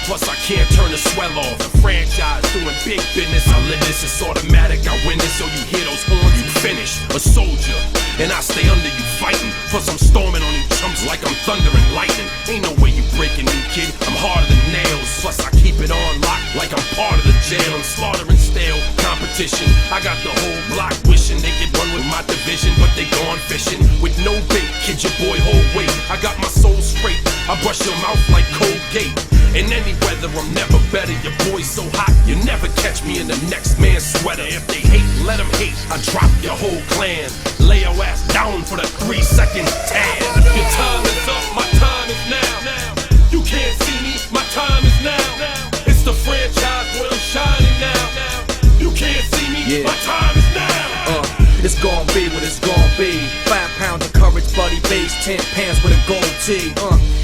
plus I can't turn the swell off. The franchise doing big business, I live this, it's automatic, I win this. So you hear those horns, you finished. A soldier, and I stay under you fighting. Plus I'm storming on you chumps like I'm thunder and lightning. Ain't no way you breaking me, kid, I'm harder than nails. Plus I keep it on lock like I'm part of the jail. I'm slaughtering stale competition. I got the whole block wishing they could run with my division, but they gone fishing with no bait. Kid, your boy, hold weight. I got my soul straight, I brush your mouth like Colgate. In any weather, I'm never better. Your boy's so hot, you never catch me in the next man's sweater. If they hate, let them hate. I drop your whole clan. Lay your ass down for the 3-second tan. Your time is up, my time is now. You can't see me, my time is now. It's the franchise where I'm shining now. You can't see me, my time is now. It's gon' be what it's gon' be. 5 pounds of courage, buddy base, 10 pants with a gold tee.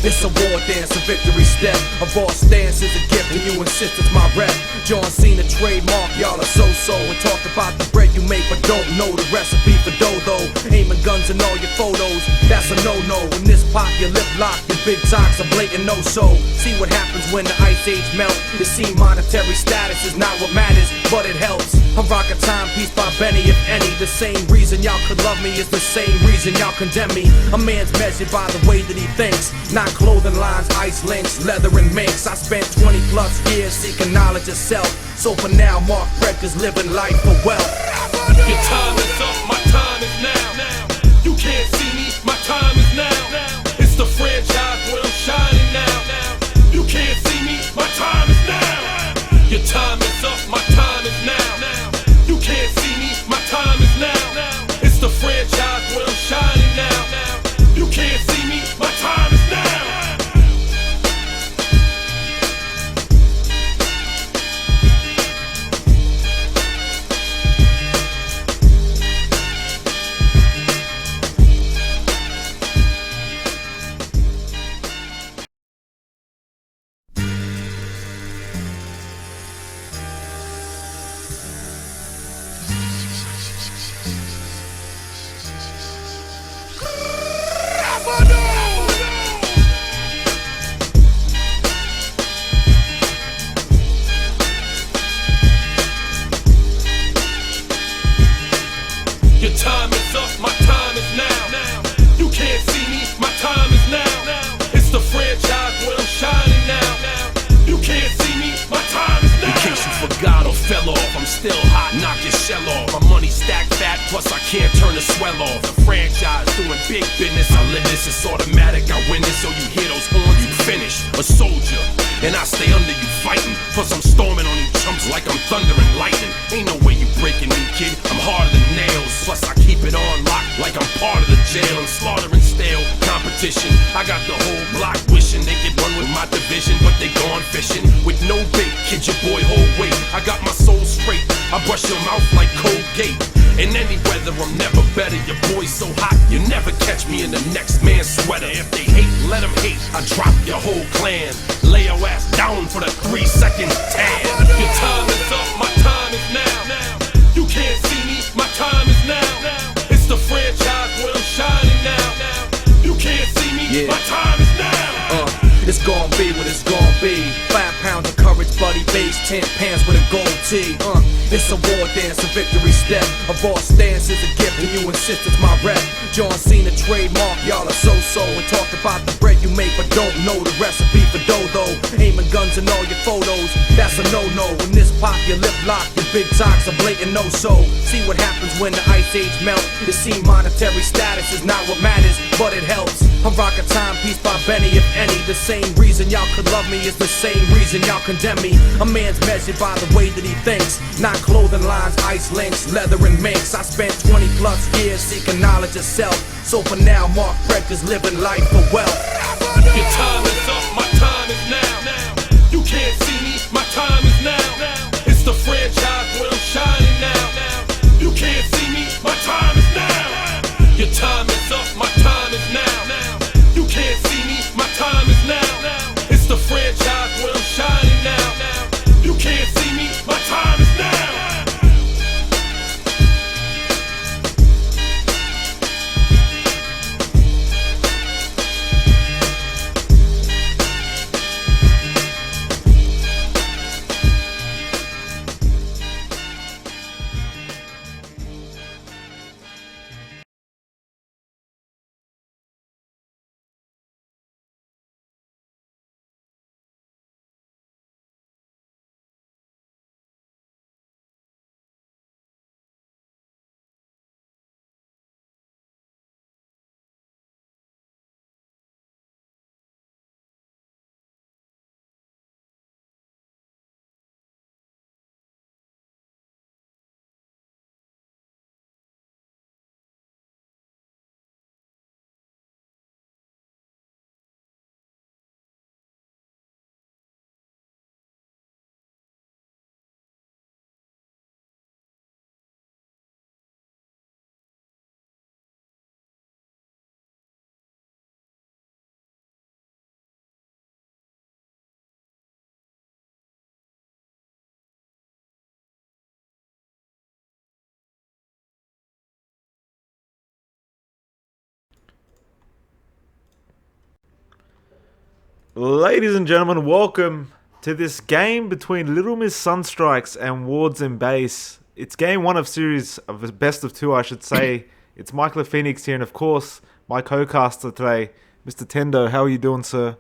It's a war dance, a victory step. A raw stance is a gift, and you insist it's my rep. John Cena trademark, y'all are so-so. And talk about the bread you make, but don't know the recipe for dough. Aiming guns in all your photos, that's a no-no. When this pop, your lip lock, your big talks are blatant no-so. See what happens when the ice age melt. You see monetary status is not what matters, but it helps. I rock a timepiece by Benny, if any. The same reason y'all could love me is the same reason y'all condemn me. A man's measured by the way that he thinks, not clothing lines, ice links, leather and minks. I spent 20 plus years seeking knowledge of self. So for now, Mark Fredker's living life for wealth. Your time is up, my time is now. You can't see me, my time is now. It's the franchise where I'm shining now. You can't see me, my time is now. Your time is up, my time is now. You can't see me, my time is now. It's the franchise where I'm shining now. You can't see me, my time is now. Your time is up, my time is now. You can't see me, my time is now. It's the franchise where I'm shining now. You can't see me, my time is now. In case you forgot or fell off, I'm still hot, knock your shell off. My money stacked fat, plus I can't turn the swell off. The franchise doing big business, I live this, it's automatic, I win this. So you hear those horns, you finished. A soldier, and I stay under you fighting. Plus I'm storming on you chumps like I'm thunder and lightning. Ain't no way you breaking me, kid, I'm harder than nails. Plus I keep it on lock like I'm part of the jail. I'm slaughtering stale competition. I got the whole block wishing they could run with my division, but they gone fishing with no bait. Kid, your boy, hold weight. I got my soul straight, I brush your mouth like Colgate. In any weather, I'm never better. Your boy's so hot, you never catch me in the next man's sweater. If they hate, let them hate. I drop your whole clan. Lay your ass down for the 3-second tan. Your time is up, my time is now. You can't see me, my time is now. It's the franchise where I'm shining now. You can't see me, my time is now. It's gon' be what it's gon' be. 5 pounds of courage, buddy base, 10 pants with a gold tee. It's a war dance, a victory step. A raw stance is a gift, and you insist it's my rep. John Cena trademark, y'all are so-so. And talk about the bread you make, but don't know the recipe for dough. Aiming guns in all your photos, that's a no-no. When this pop, your lip lock, your big talks are blatant no-so. See what happens when the ice age melt. You see monetary status is not what matters, but it helps. I rock a timepiece by Benny, if any. The same reason y'all could love me is the same reason y'all condemn me. A man's measured by the way that he thinks, not clothing lines, ice links, leather and minks. I spent 20 plus years seeking knowledge of self. So for now, Mark Fredker's living life for wealth. Your time is up, my time is now. You can't see me, my time is now. It's the franchise where I'm shining now. You can't see me, my time is now. Your time is up, my time is now. You can't see me, my time is now. It's the franchise where I'm shining now. You can't see me, my time is now. Ladies and gentlemen, welcome to this game between Little Miss Sunstrikes and Wards and Base. It's game one of series of the best of two, I should say. It's Michael Phoenix here, and of course, my co-caster today, Mr. Tendo. How are you doing, sir?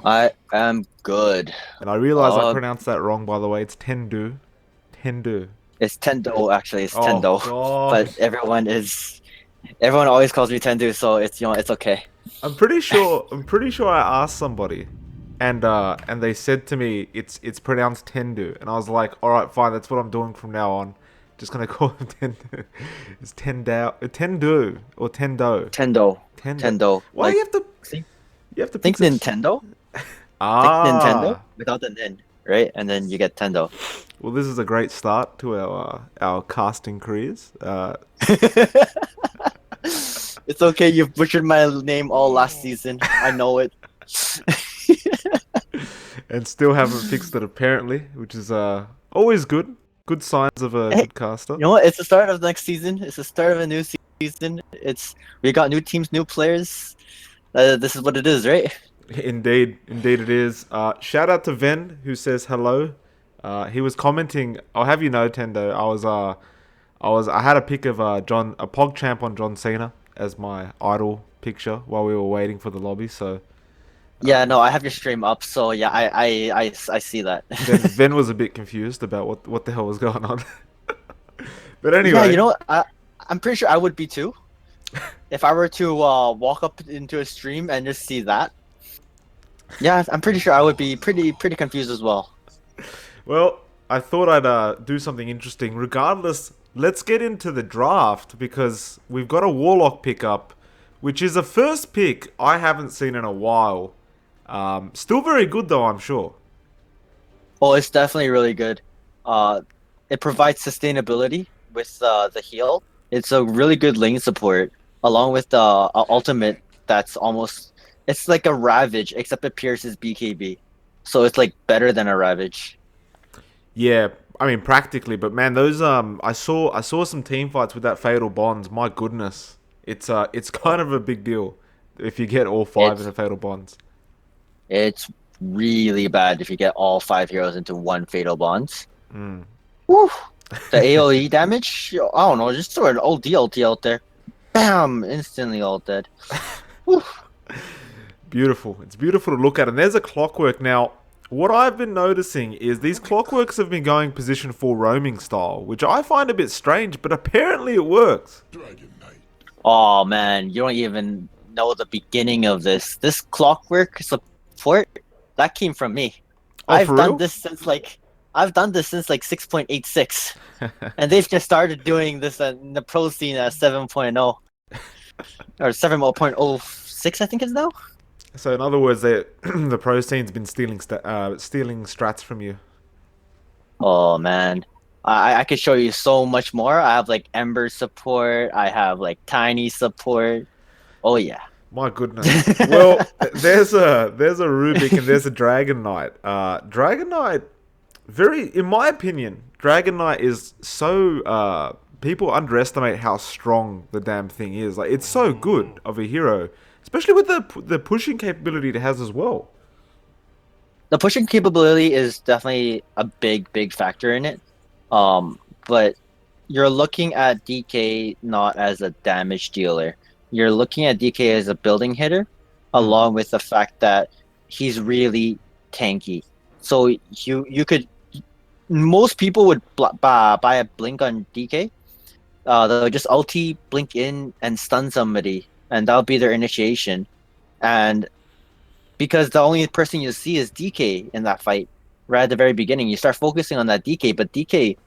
I am good. And I realize I pronounced that wrong, by the way. It's Tendu. Tendu. It's Tendo actually. It's Oh, Tendo, God. but everyone always calls me Tendo, so it's okay. I'm pretty sure I asked somebody, and they said to me it's pronounced Tendu, and I was like, all right, fine, that's what I'm doing from now on. Just gonna call him Tendu. It's Tendu or Tendo. Tendo. Why Like, you have to think pick Nintendo. Think Ah, Nintendo without the Nin, right? And then you get Tendo. well, this is a great start to our casting careers. It's okay. You've butchered my name all last season. I know it. And still haven't fixed it apparently, which is always good. Good signs of a Hey, good caster. You know what? It's the start of next season. It's the start of a new season. We got new teams, new players. This is what it is, right? Indeed it is. Shout out to Ven who says hello. He was commenting. I'll have you know, Tendo. I had a pic of a PogChamp on John Cena as my idol picture while we were waiting for the lobby. So Yeah, no, I have your stream up, so yeah, I see that. Ven was a bit confused about what the hell was going on. But Yeah, anyway, you know what? I'm pretty sure I would be too. If I were to walk up into a stream and just see that. Yeah, I'm pretty sure I would be pretty confused as well. well, I thought I'd do something interesting. Regardless, let's get into the draft because we've got a Warlock pickup, which is a first pick I haven't seen in a while. Still very good though, I'm sure. Oh, it's definitely really good. It provides sustainability with the heal. It's a really good lane support, along with the ultimate that's it's like a Ravage, except it pierces BKB. So it's like better than a Ravage. Yeah, I mean practically, but man, those I saw some team fights with that Fatal Bonds. My goodness, it's kind of a big deal if you get all five of the Fatal Bonds. It's really bad if you get all 5 heroes into one Fatal Bonds. Mm. Woo! The AoE damage, I don't know, just throw an old DLT out there. Bam! Instantly all dead. Woo! Beautiful. It's beautiful to look at. And there's a clockwork. Now, what I've been noticing is these clockworks have been going position 4 roaming style, which I find a bit strange, but apparently it works. Oh man, you don't even know the beginning of this. This clockwork support, that came from me. Oh, I've for done real? this since like 6.86. And they've just started doing this in the pro scene at 7.0 or 7.06, I think it's now. So in other words, the pro scene's been stealing strats from you. Oh man, I could show you so much more. I have like Ember support. I have like Tiny support. Oh yeah. My goodness. Well, there's a Rubik and there's a Dragon Knight. Dragon Knight, in my opinion, Dragon Knight is so people underestimate how strong the damn thing is. Like it's so good of a hero, especially with the pushing capability it has as well. The pushing capability is definitely a big factor in it. But you're looking at DK not as a damage dealer. You're looking at DK as a building hitter, along with the fact that he's really tanky. So you could, most people would buy a blink on DK. They'll just ulti, blink in, and stun somebody, and that'll be their initiation. And because the only person you see is DK in that fight, right at the very beginning, you start focusing on that DK. But DK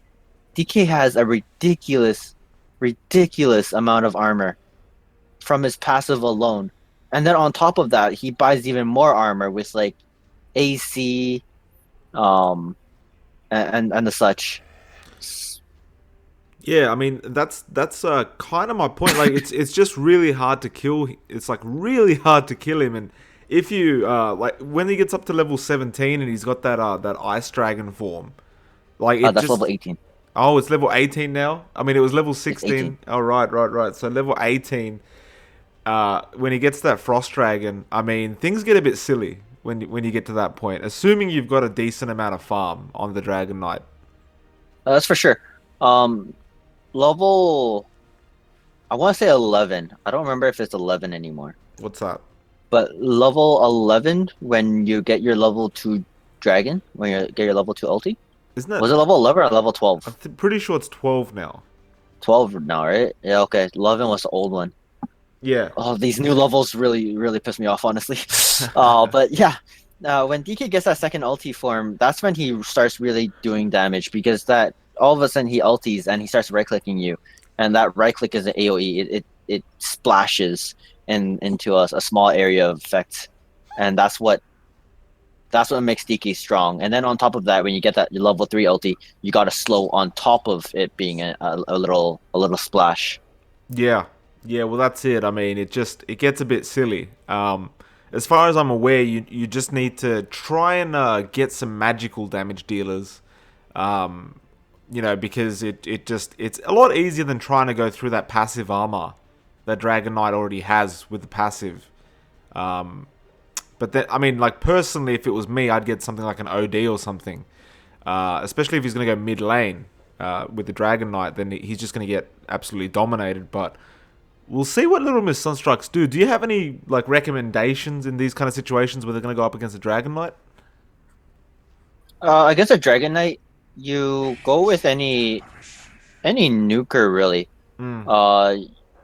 has a ridiculous amount of armor from his passive alone, and then on top of that, he buys even more armor with like AC, and the such. Yeah, I mean that's kind of my point. Like it's just really hard to kill. It's like really hard to kill him, and if you like when he gets up to level 17 and he's got that ice dragon form, like That's level 18. Oh, it's level 18 now. I mean, it was level 16. 18. Oh, right. So level 18. When he gets that frost dragon, I mean, things get a bit silly when you get to that point, assuming you've got a decent amount of farm on the Dragon Knight. That's for sure. Um, level, I want to say 11. I don't remember if it's 11 anymore. What's that? But level 11, when you get your level 2 dragon, when you get your level 2 ulti, Isn't it? was it level 11 or level 12? Pretty sure it's 12 now. 12 now, right? Yeah, okay. 11 was the old one. Yeah. Oh, these new levels really, really piss me off, honestly. But yeah, when DK gets that second ulti form, that's when he starts really doing damage because that all of a sudden he ultis and he starts right clicking you, and that right click is an AOE. It splashes into a small area of effect, and that's what makes DK strong. And then on top of that, when you get that level 3 ulti, you got to slow on top of it being a little splash. Yeah. Yeah, well that's it. I mean, it gets a bit silly. As far as I'm aware, you just need to try and get some magical damage dealers. Because it's a lot easier than trying to go through that passive armor that Dragon Knight already has with the passive. But then, I mean, like personally, if it was me, I'd get something like an OD or something. Especially if he's going to go mid lane with the Dragon Knight, then he's just going to get absolutely dominated. But we'll see what Little Miss Sunstrikes do. Do you have any like recommendations in these kind of situations where they're going to go up against a Dragon Knight? Against a Dragon Knight, you go with any nuker really.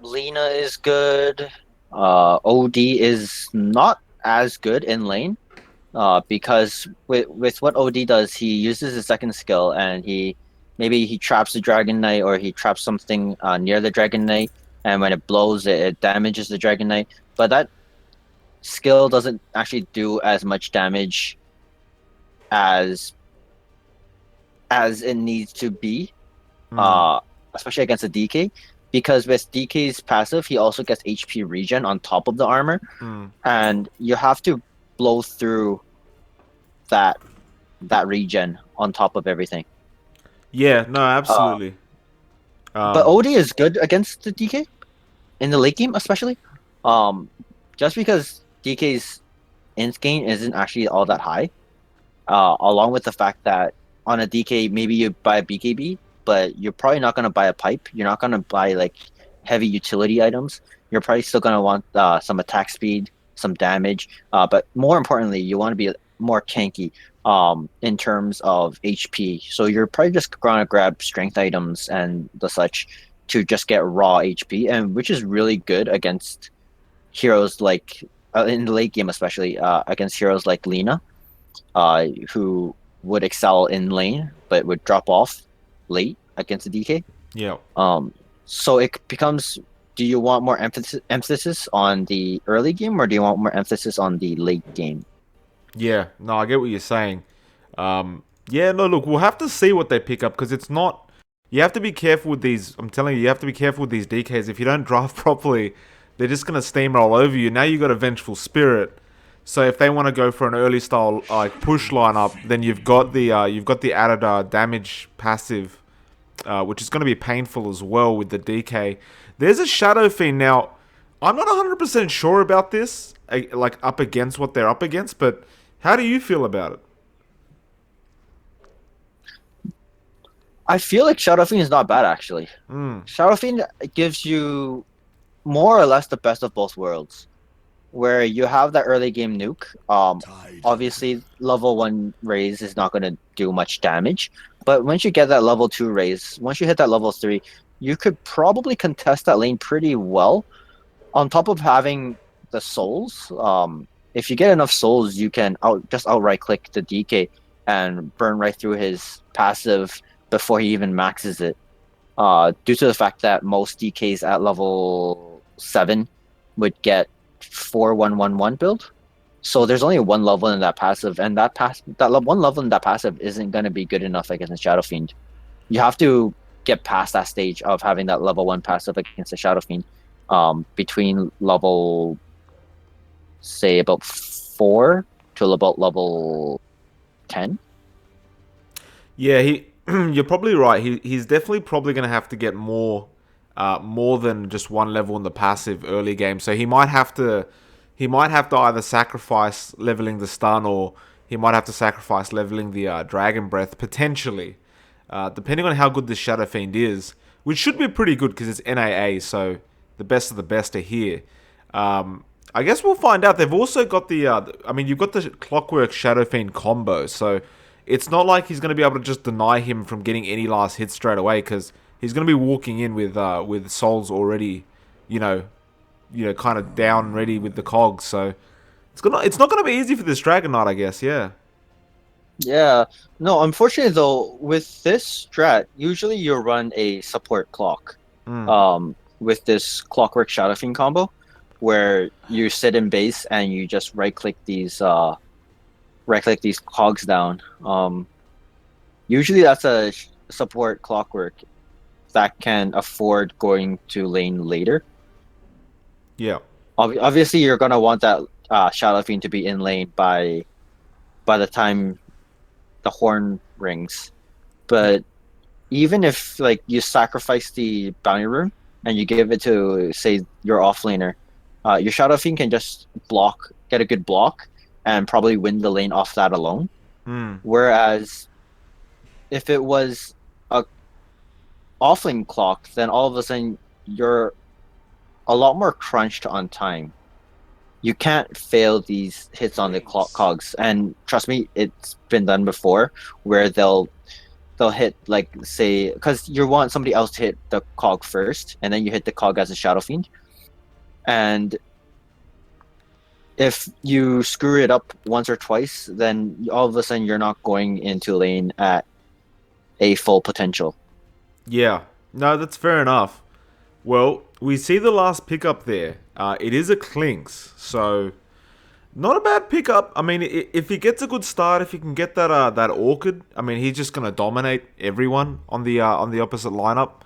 Lena is good. OD is not as good in lane. Because with what OD does, he uses his second skill and maybe he traps the Dragon Knight or he traps something near the Dragon Knight, and when it blows, it damages the Dragon Knight. But that skill doesn't actually do as much damage as it needs to be, especially against a DK. Because with DK's passive, he also gets HP regen on top of the armor, and you have to blow through that regen on top of everything. Yeah, no, absolutely. But OD is good against the DK in the late game, especially. Just because DK's int gain isn't actually all that high, along with the fact that on a DK maybe you buy a BKB, but you're probably not going to buy a pipe. You're not going to buy like heavy utility items. You're probably still going to want some attack speed, some damage, but more importantly, you want to be more tanky in terms of HP. So you're probably just going to grab strength items and the such to just get raw HP, and which is really good against heroes like in the late game, especially against heroes like Lena, who would excel in lane but would drop off late against the DK. Yeah. So it becomes, do you want more emphasis on the early game or do you want more emphasis on the late game? Yeah, no, I get what you're saying. Yeah, no, look, we'll have to see what they pick up because it's not. You have to be careful with these. I'm telling you, you have to be careful with these DKs. If you don't draft properly, they're just gonna steamroll over you. Now you got a Vengeful Spirit, so if they want to go for an early style like push lineup, then you've got the added damage passive, which is going to be painful as well with the DK. There's a Shadow Fiend now. I'm not 100% sure about this, like up against what they're up against, but how do you feel about it? I feel like Shadow Fiend is not bad actually. Shadow Fiend gives you more or less the best of both worlds, where you have that early game nuke. Obviously, level 1 raise is not going to do much damage, but once you get that level 2 raise, once you hit that level 3, you could probably contest that lane pretty well. On top of having the souls, if you get enough souls, you can outright click the DK and burn right through his passive before he even maxes it. Due to the fact that most DKs at level 7 would get 4-1-1-1 build. So there's only one level in that passive, and that one level in that passive isn't going to be good enough against Shadow Fiend. You have to get past that stage of having that level 1 passive against the Shadow Fiend between level, say, about 4 to about level 10. Yeah, you're probably right. He's definitely probably going to have to get more than just one level in the passive early game. So he might have to he might have to either sacrifice leveling the stun, or he might have to sacrifice leveling the Dragon Breath, potentially. Depending on how good this Shadow Fiend is, which should be pretty good because it's NAA, so the best of the best are here. I guess we'll find out. They've also got I mean, you've got the Clockwork Shadow Fiend combo, so it's not like he's going to be able to just deny him from getting any last hit straight away, because he's going to be walking in with souls already, kind of down ready with the cogs. So it's not going to be easy for this Dragon Knight, I guess. Yeah. Yeah. No, unfortunately though, with this strat, usually you run a support clock. With this Clockwork Shadow Fiend combo, where you sit in base and you just right click these cogs down. Usually that's a support Clockwork that can afford going to lane later. Yeah. Obviously, you're gonna want that Shadow Fiend to be in lane by the time the horn rings. But even if like you sacrifice the bounty rune and you give it to, say, your offlaner, your Shadow Fiend can just get a good block, and probably win the lane off that alone. Whereas if it was a offlane clock, then all of a sudden you're a lot more crunched on time. You can't fail these hits on the cogs, and trust me, it's been done before, where they'll hit, like, say, because you want somebody else to hit the cog first, and then you hit the cog as a Shadow Fiend, and if you screw it up once or twice, then all of a sudden you're not going into lane at a full potential. Yeah. No, that's fair enough. Well, we see the last pickup there. It is a Clinks, so not a bad pickup. I mean, if he gets a good start, if he can get that Orchid, I mean, he's just gonna dominate everyone on the opposite lineup.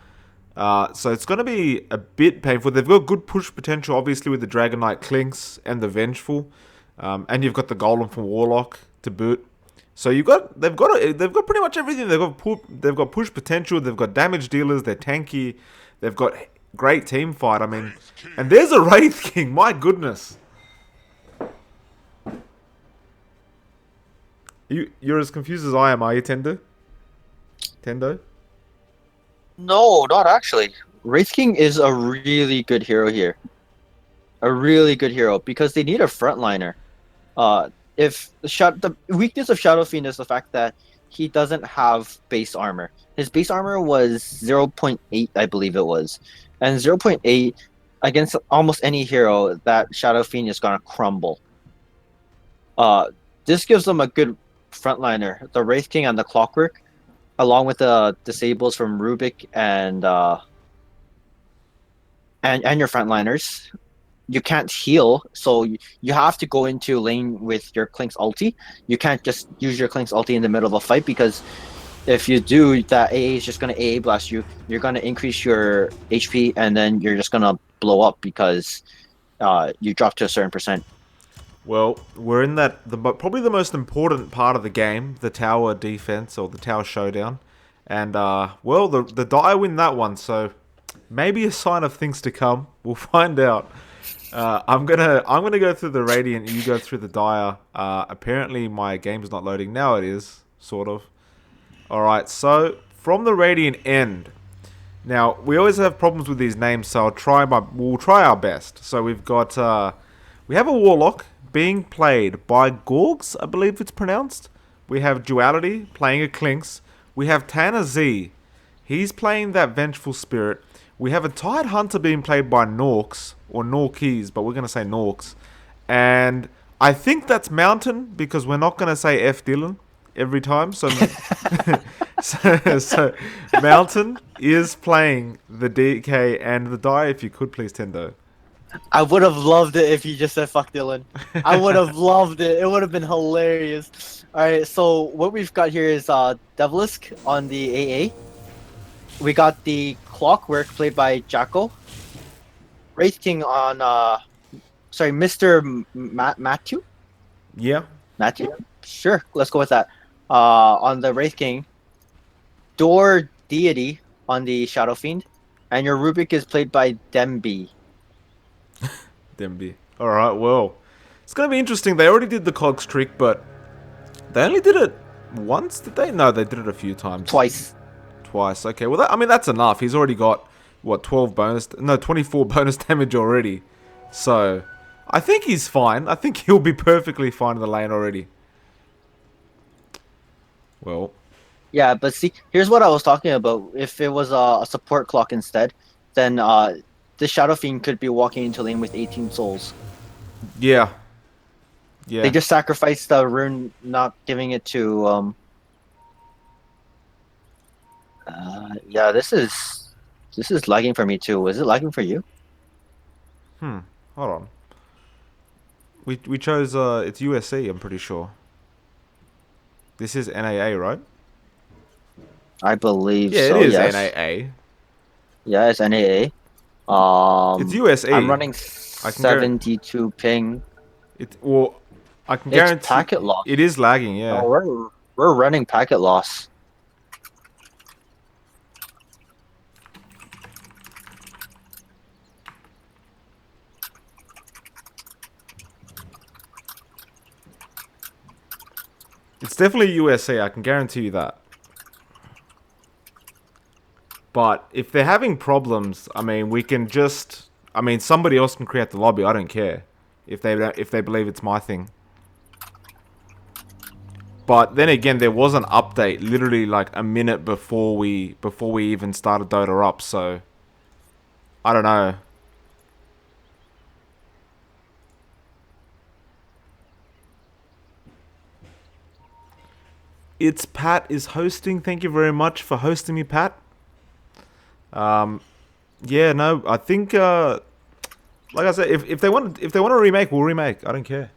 So it's gonna be a bit painful. They've got good push potential, obviously, with the Dragon Knight Clinks and the Vengeful, and you've got the Golem from Warlock to boot. So they've got pretty much everything. They've got push potential. They've got damage dealers. They're tanky. They've got great team fight. I mean, and there's a Wraith King. My goodness. You're as confused as I am, are you, Tendo? No, not actually. Wraith King is a really good hero here. A really good hero, because they need a frontliner. The weakness of Shadow Fiend is the fact that he doesn't have base armor. His base armor was 0.8, I believe it was. And 0.8, against almost any hero, that Shadow Fiend is going to crumble. This gives them a good frontliner. The Wraith King and the Clockwork, along with the disables from Rubik and your frontliners. You can't heal, so you have to go into lane with your Clink's ulti. You can't just use your Clink's ulti in the middle of a fight, because if you do, that AA is just going to AA blast you. You're going to increase your HP, and then you're just going to blow up because you drop to a certain percent. Well, we're in probably the most important part of the game, the tower defense, or the tower showdown. And, well, the Dire win that one, so maybe a sign of things to come. We'll find out. I'm gonna go through the Radiant, you go through the Dire. Apparently my game's not loading. Now it is, sort of. Alright, so from the Radiant end. Now, we always have problems with these names, so we'll try our best. So we've got we have a Warlock being played by Gorgs, I believe it's pronounced. We have Duality playing a Clinks. We have Tanner Z. He's playing that Vengeful Spirit. We have a Tide Hunter being played by Norks, or Norkies, but we're going to say Norks. And I think that's Mountain, because we're not going to say F Dylan every time. So, so Mountain is playing the DK and the Dire, if you could please, Tendo. I would have loved it if you just said fuck Dylan. I would have loved it. It would have been hilarious. Alright, so what we've got here is Devilisk on the AA. We got the Clockwork played by Jacko. Wraith King on Mr. Matthew? Yeah. Matthew? Sure, let's go with that. On the Wraith King. Door Deity on the Shadow Fiend. And your Rubik is played by Demby. Demby. Alright, well. It's gonna be interesting. They already did the cogs trick, but they only did it once, did they? No, they did it a few times. Twice. Okay, well, I mean, that's enough. He's already got, what, 24 bonus damage already. So, I think he's fine. I think he'll be perfectly fine in the lane already. Well, Yeah, but see, here's what I was talking about. If it was a support clock instead, then the Shadow Fiend could be walking into lane with 18 souls. yeah. Yeah. They just sacrificed the rune, not giving it to. Yeah, this is lagging for me too. Is it lagging for you? Hold on. We chose, it's USC, I'm pretty sure. This is NAA, right? I believe Yeah, so. it is Yes. NAA. Yeah, it's NAA. It's USE. I'm running I can 72 ping. Well, I can It's guarantee packet loss. it is lagging. Yeah. Oh, we're running packet loss. It's definitely USA. I can guarantee you that. But if they're having problems, I mean, we can just. I mean, somebody else can create the lobby. I don't care if they believe it's my thing. But then again, there was an update literally like a minute before we even started Dota up. So I don't know. It's Pat is hosting. Thank you very much for hosting me, Pat. Yeah, no, I think like I said, if they want to remake, we'll remake. I don't care.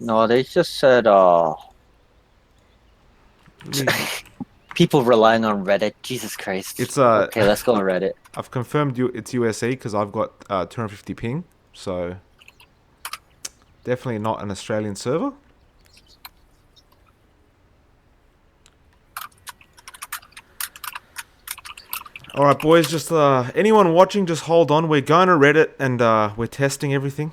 No, they just said people relying on Reddit. Jesus Christ. It's okay, let's go on Reddit. I've confirmed it's USA because I've got 250 ping, so definitely not an Australian server. Alright boys, just anyone watching, just hold on. We're going to Reddit and we're testing everything.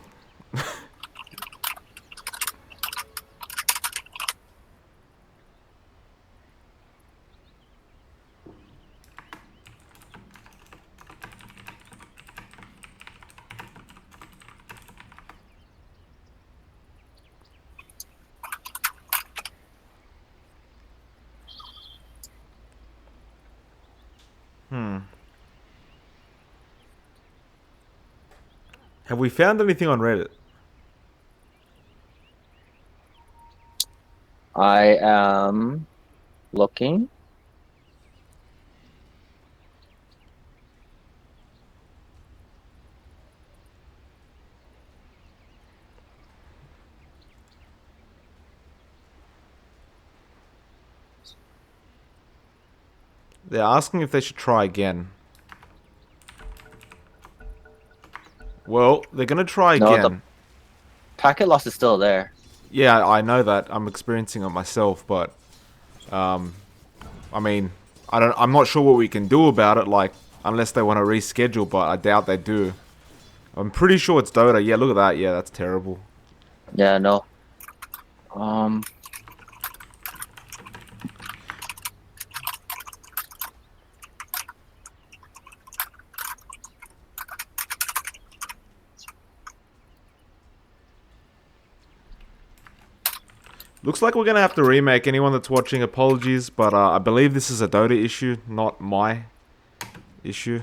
Have we found anything on Reddit? I am looking. They're asking if they should try again. Well, they're gonna try No, again. the packet loss is still there. Yeah, I know that. I'm experiencing it myself, but I mean, I'm not sure what we can do about it, like, unless they want to reschedule, but I doubt they do. I'm pretty sure it's Dota. Yeah, look at that. Yeah, that's terrible. Yeah, no. Looks like we're gonna have to remake. Anyone that's watching, apologies, but I believe this is a Dota issue, not my issue.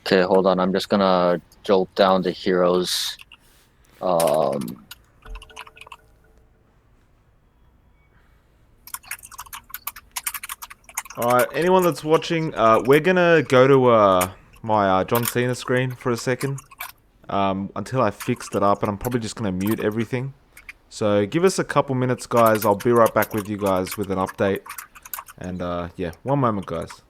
Okay, hold on. I'm just gonna jolt down the heroes. Alright, anyone that's watching, we're gonna go to my John Cena screen for a second. Until I fixed it up, and I'm probably just gonna mute everything. So give us a couple minutes, guys. I'll be right back with you guys with an update. And yeah, one moment, guys.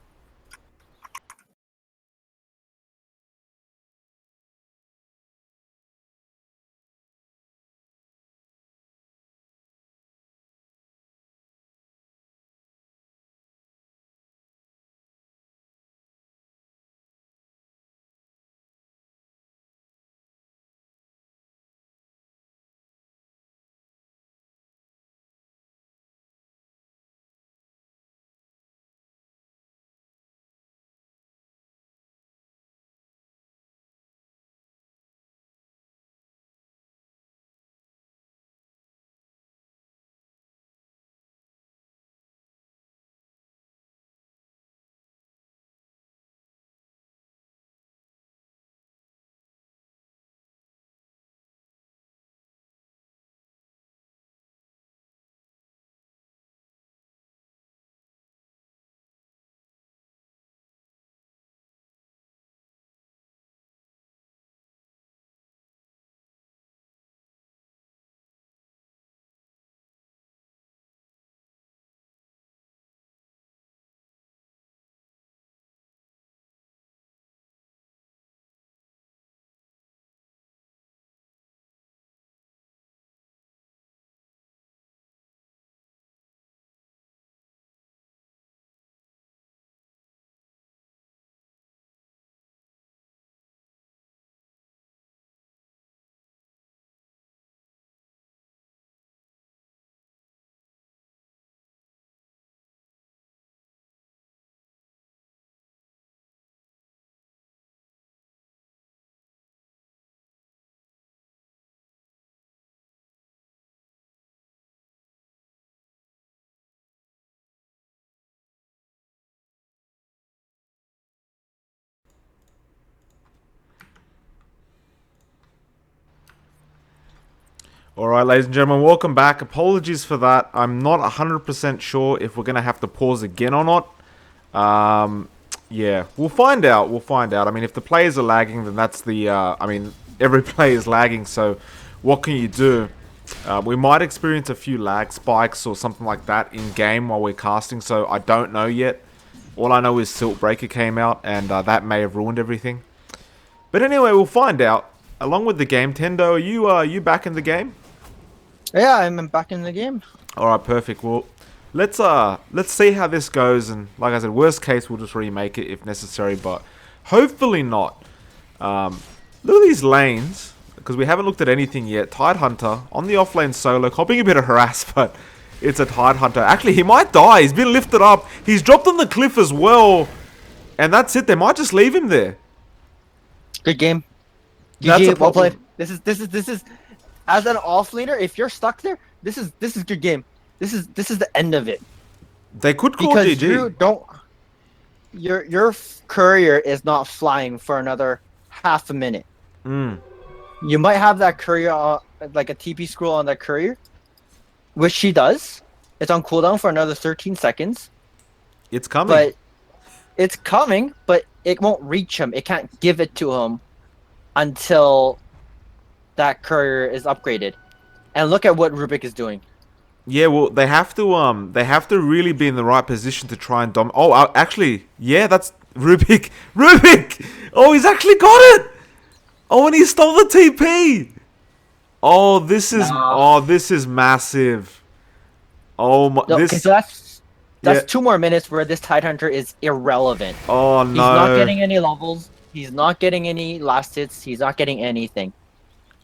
Alright, ladies and gentlemen, welcome back. Apologies for that. I'm not 100% sure if we're going to have to pause again or not. Yeah, we'll find out. We'll find out. I mean, if the players are lagging, then that's the... I mean, every player is lagging, so what can you do? We might experience a few lag spikes or something like that in-game while we're casting, so I don't know yet. All I know is Silt Breaker came out, and that may have ruined everything. But anyway, we'll find out. Along with the game, Tendo, are you back in the game? Yeah, I'm back in the game. All right, perfect. Well, let's see how this goes, and like I said, worst case, we'll just remake it if necessary, but hopefully not. Look at these lanes, because we haven't looked at anything yet. Tidehunter on the offlane solo, copying a bit of harass, but it's a Tidehunter. Actually, he might die. He's been lifted up. He's dropped on the cliff as well, and that's it. They might just leave him there. Good game. That's a GG, well problem. played. This is as an offlaner, if you're stuck there, this is good game. This is the end of it. They could call Because GG. you don't your courier is not flying for another half a minute. You might have that courier like a TP scroll on that courier, which she does. It's on cooldown for another 13 seconds. It's coming. But it's coming, but it won't reach him. It can't give it to him until that courier is upgraded. And look at what Rubik is doing. Yeah, well, they have to really be in the right position to try and dominate. Oh, actually, yeah, that's Rubik. Rubik! Oh, he's actually got it! Oh, and he stole the TP! Oh, this is massive. Oh my, No, okay, so that's yeah. 2 more minutes where this Tidehunter is irrelevant. Oh no. He's not getting any levels. He's not getting any last hits. He's not getting anything.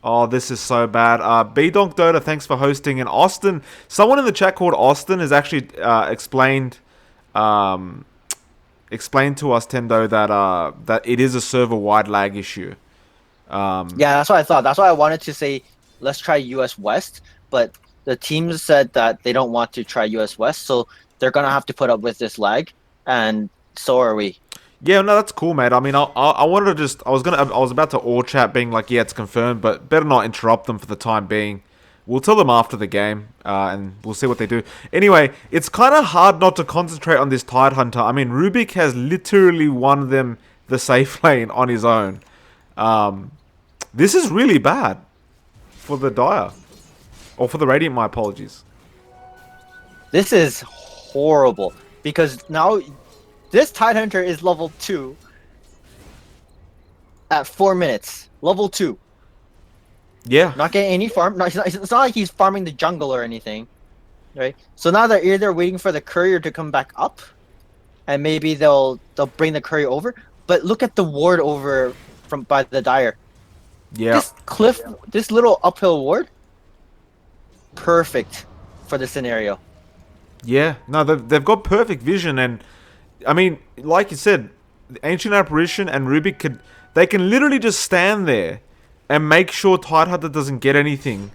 Oh, this is so bad. B-Donk Dota, thanks for hosting. And Austin, someone in the chat called Austin has actually explained to us, Tendo, that it is a server-wide lag issue. Yeah, that's what I thought. That's why I wanted to say, let's try US West. But the teams said that they don't want to try US West, so they're going to have to put up with this lag. And so are we. Yeah, no, that's cool, mate. I mean, I wanted to just... I was about to all chat being like, yeah, it's confirmed, but better not interrupt them for the time being. We'll tell them after the game, and we'll see what they do. Anyway, it's kind of hard not to concentrate on this Tidehunter. I mean, Rubik has literally won them the safe lane on his own. This is really bad for the Dire. Or for the Radiant, my apologies. This is horrible. Because now... This Tidehunter is level 2 at 4 minutes. Level 2. Yeah. Not getting any farm. No, it's not like he's farming the jungle or anything. Right? So now they're either waiting for the courier to come back up, and maybe they'll bring the courier over. But look at the ward over by the Dire. Yeah. This little uphill ward, perfect for the scenario. Yeah. No, they've got perfect vision, and I mean, like you said, the Ancient Apparition and Rubik they can literally just stand there and make sure Tidehunter doesn't get anything,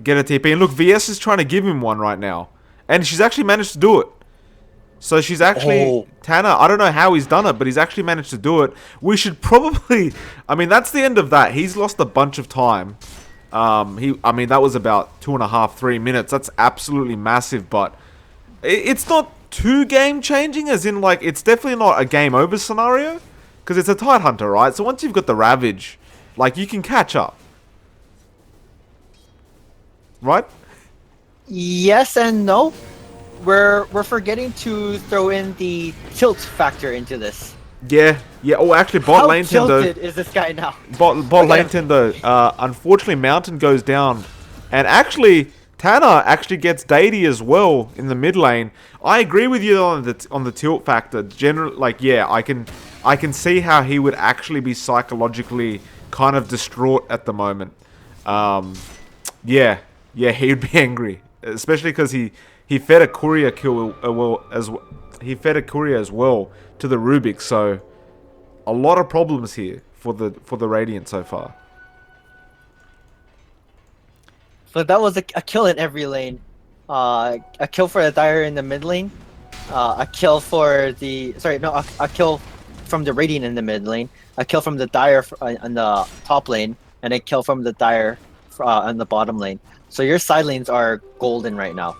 get a TP. And look, VS is trying to give him one right now, and she's actually managed to do it. So she's actually Tanner. I don't know how he's done it, but he's actually managed to do it. We should probably. I mean, that's the end of that. He's lost a bunch of time. I mean, that was about 2.5, 3 minutes. That's absolutely massive, but it's not too game-changing, as in, like, it's definitely not a game-over scenario, because it's a Tidehunter, right? So once you've got the Ravage, like, you can catch up. Right? Yes and no. We're forgetting to throw in the tilt factor into this. Yeah. Oh, actually, bot lane How Tendo. tilted is this guy now? Bot lane Tendo. Unfortunately, Mountain goes down, and actually, Tanner actually gets Deity as well in the mid lane. I agree with you on the tilt factor. Generally, like, yeah, I can see how he would actually be psychologically kind of distraught at the moment. Yeah, he'd be angry, especially because he fed a courier kill he fed a courier as well to the Rubik. So a lot of problems here for the Radiant so far. But that was a kill in every lane. A kill for the Dire in the mid lane. A kill for the... Sorry, no, a kill from the Radiant in the mid lane. A kill from the Dire in the top lane. And a kill from the Dire on the bottom lane. So your side lanes are golden right now.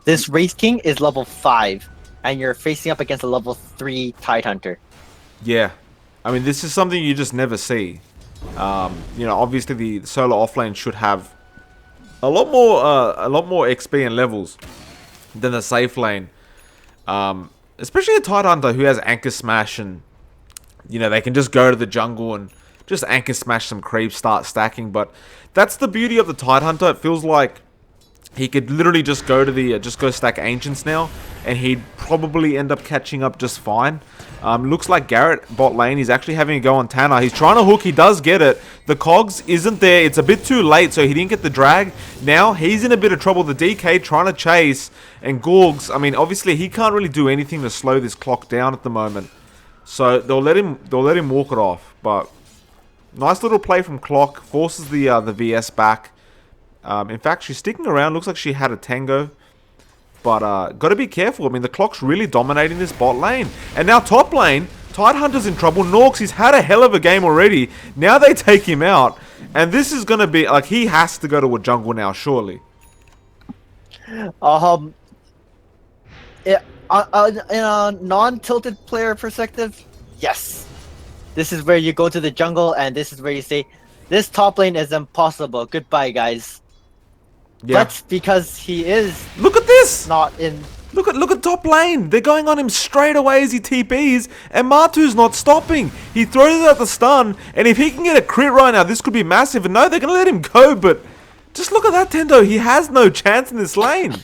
This Wraith King is level 5, and you're facing up against a level 3 Tide Hunter. Yeah. I mean, this is something you just never see. You know, obviously the solo offlane should have a lot more XP and levels than the safe lane. Especially a Tide Hunter who has Anchor Smash and, you know, they can just go to the jungle and just Anchor Smash some creeps, start stacking. But that's the beauty of the Tide Hunter. It feels like he could literally just go to the, just go stack Ancients now, and he'd probably end up catching up just fine. Looks like Garrett bot lane, he's actually having a go on Tanner. He's trying to hook, he does get it. The cogs isn't there, it's a bit too late, so he didn't get the drag. Now, he's in a bit of trouble. The DK trying to chase, and Gorgs, I mean, obviously he can't really do anything to slow this clock down at the moment. So they'll let him walk it off, but nice little play from Clock, forces the VS back. In fact, she's sticking around. Looks like she had a tango. But got to be careful. I mean, the Clock's really dominating this bot lane. And now top lane, Tide Hunter's in trouble. Norks, he's had a hell of a game already. Now they take him out. And this is going to be, like, he has to go to a jungle now, surely. In a non-tilted player perspective, yes. This is where you go to the jungle, and this is where you say, this top lane is impossible. Goodbye, guys. Yeah. But because he is Look at this! not in... Look at top lane. They're going on him straight away as he TPs, and Martu's not stopping. He throws out the stun, and if he can get a crit right now, this could be massive. And no, they're going to let him go, but just look at that, Tendo. He has no chance in this lane.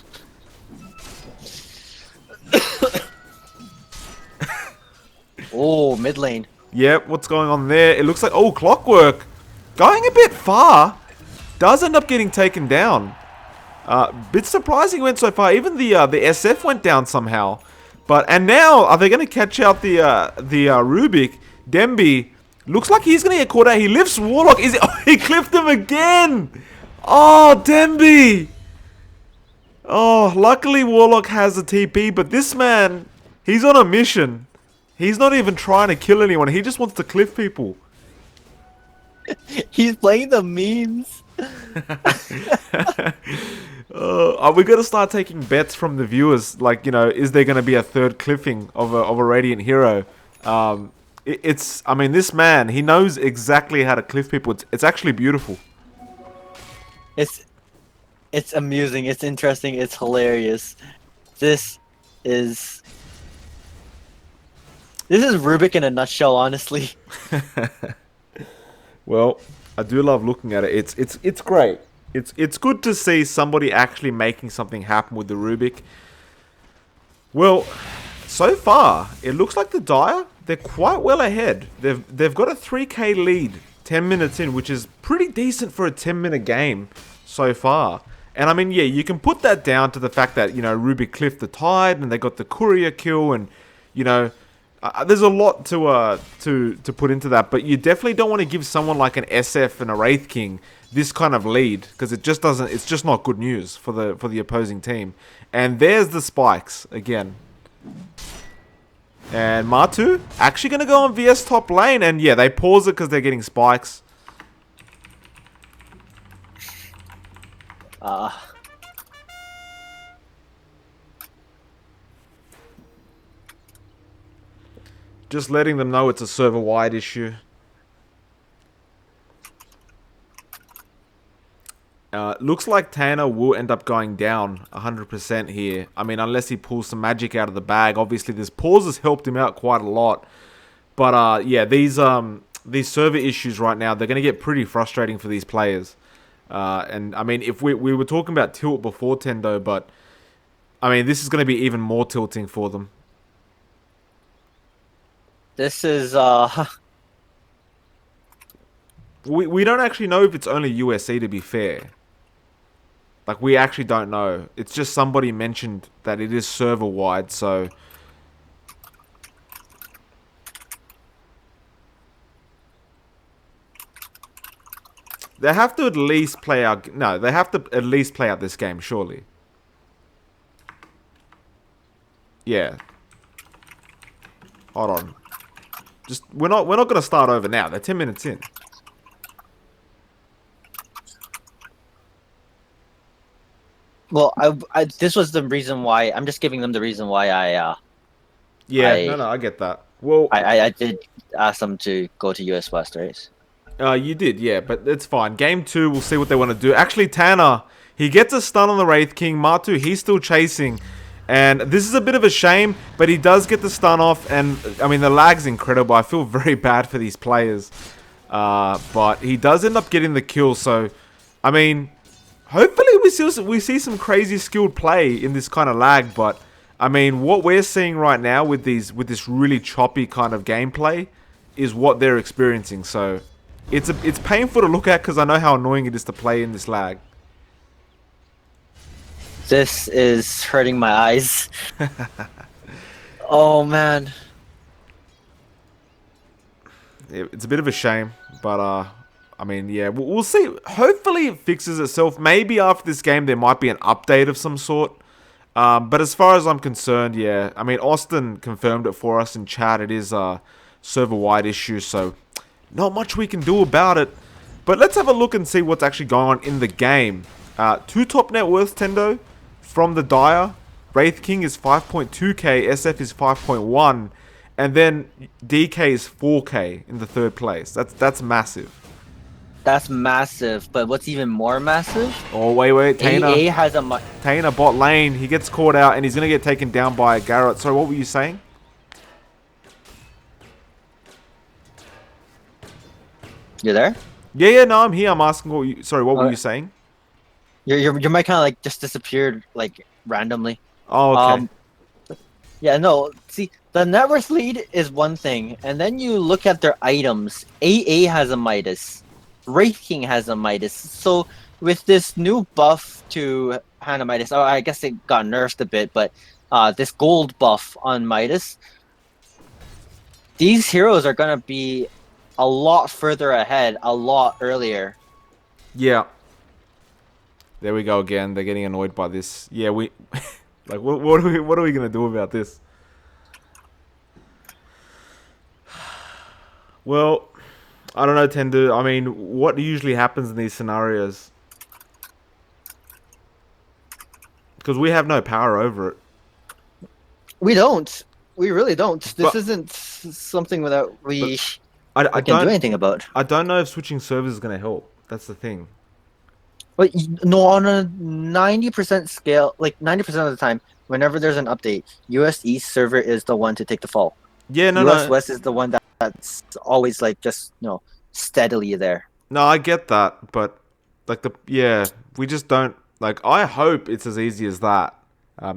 Oh, mid lane. Yep, what's going on there? It looks like, oh, Clockwork. Going a bit far. Does end up getting taken down. Bit surprising he went so far. Even the SF went down somehow. And now, are they going to catch out the Rubik? Demby looks like he's going to get caught out. He lifts Warlock. Oh, he clipped him again. Oh, Demby. Oh, luckily Warlock has a TP, but this man, he's on a mission. He's not even trying to kill anyone. He just wants to cliff people. He's playing the memes. Are we going to start taking bets from the viewers? Like, you know, is there going to be a third cliffing of a Radiant hero? I mean, this man, he knows exactly how to cliff people. It's actually beautiful. It's amusing. It's interesting. It's hilarious. This is Rubik in a nutshell, honestly. Well, I do love looking at it. It's great. It's good to see somebody actually making something happen with the Rubik. Well, so far it looks like the Dire, they're quite well ahead. They've got a 3k lead 10 minutes in, which is pretty decent for a 10-minute game so far. And I mean, yeah, you can put that down to the fact that, you know, Rubik cliffed the Tide and they got the courier kill, and you know, there's a lot to put into that, but you definitely don't want to give someone like an SF and a Wraith King this kind of lead, because it just doesn't. It's just not good news for the opposing team. And there's the spikes again. And Martu actually going to go on VS top lane, and yeah, they pause it because they're getting spikes. Just letting them know it's a server-wide issue. Looks like Tanner will end up going down 100% here. I mean, unless he pulls some magic out of the bag. Obviously, this pause has helped him out quite a lot. But yeah, these server issues right now, they're going to get pretty frustrating for these players. And I mean, if we were talking about tilt before Tendo, but I mean, this is going to be even more tilting for them. This is We don't actually know if it's only USC, to be fair. Like, we actually don't know. It's just somebody mentioned that it is server-wide, so... They have to at least play out... No, they have to at least play out this game, surely. Yeah. Hold on. Just, we're not going to start over now. They're 10 minutes in. Well, this was the reason why I'm just giving them the reason why Yeah, I no, I get that. Well, I did ask them to go to US West, right? you did, yeah, but it's fine. Game 2, we'll see what they want to do. Actually, Tanner, he gets a stun on the Wraith King. Matu, he's still chasing. And this is a bit of a shame, but he does get the stun off. And, I mean, the lag's incredible. I feel very bad for these players. But he does end up getting the kill, so, I mean, hopefully we see some crazy skilled play in this kind of lag. But, I mean, what we're seeing right now with this really choppy kind of gameplay is what they're experiencing. So, it's painful to look at because I know how annoying it is to play in this lag. This is hurting my eyes. Oh man. It's a bit of a shame, but I mean, yeah, we'll see. Hopefully it fixes itself. Maybe after this game there might be an update of some sort. But as far as I'm concerned, yeah, I mean, Austin confirmed it for us in chat. It is a server-wide issue, so not much we can do about it. But let's have a look and see what's actually going on in the game. 2 top net worths, Tendo, from the Dire. Wraith King is 5.2k, SF is 5.1, and then DK is 4k in the 3rd place. That's massive. That's massive, but what's even more massive? Oh, wait, Tainer. AA has a Tainer, bot lane, he gets caught out, and he's going to get taken down by Garrett. Sorry, what were you saying? You there? Yeah, no, I'm here. I'm asking what you... Sorry, what were you saying? Your mic kind of like just disappeared like randomly. Oh, okay. Yeah, no. See, the net worth lead is one thing, and then you look at their items. AA has a Midas, Wraith King has a Midas. So with this new buff to Hana Midas, I guess it got nerfed a bit, but this gold buff on Midas, these heroes are gonna be a lot further ahead, a lot earlier. Yeah. There we go again. They're getting annoyed by this. Yeah, we... like, what are we going to do about this? Well, I don't know, Tendu. I mean, what usually happens in these scenarios? Because we have no power over it. We don't. We really don't. This But- isn't something that we I can don't do anything about. I don't know if switching servers is going to help. That's the thing. But no, on a 90% scale, like 90% of the time, whenever there's an update, US East server is the one to take the fall. Yeah, no, US no. West is the one that's always like just steadily there. No, I get that, but like we just don't like. I hope it's as easy as that.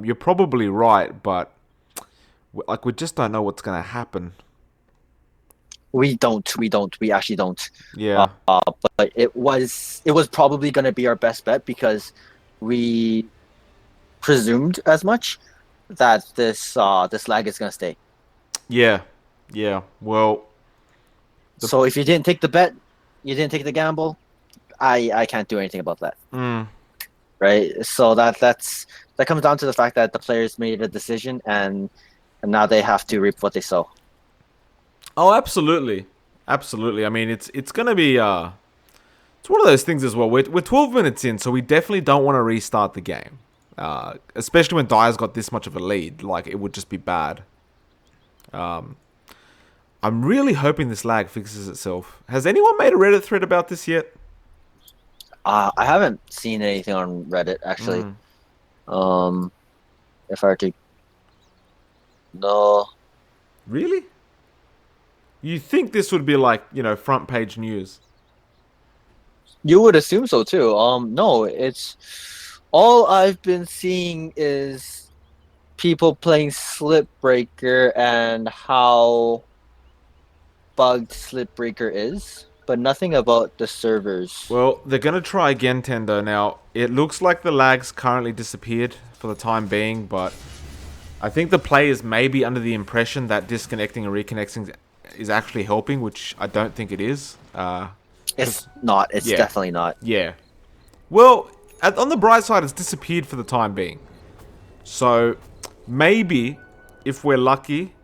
You're probably right, but like we just don't know what's gonna happen. We actually don't. Yeah, But it was probably going to be our best bet because we presumed as much that this lag is going to stay. yeah. Well, So if you didn't take the bet, you didn't take the gamble, I can't do anything about that. Right? So that comes down to the fact that the players made a decision and now they have to reap what they sow. oh, absolutely. I mean, it's gonna be it's one of those things as well. We're 12 minutes in, so we definitely don't want to restart the game. Especially when Dire's got this much of a lead, like it would just be bad. I'm really hoping this lag fixes itself. Has anyone made a Reddit thread about this yet? I haven't seen anything on Reddit actually. If I were to, no. Really? You think this would be like, front page news? You would assume so too. No, it's all I've been seeing is people playing Slipbreaker and how bugged Slipbreaker is, but nothing about the servers. Well, they're going to try again, Tendo. Now, it looks like the lag's currently disappeared for the time being, but I think the players may be under the impression that disconnecting and reconnecting is actually helping, which I don't think it is. It's not. It's definitely not. Yeah. Well, on the bright side, it's disappeared for the time being. So, maybe, if we're lucky,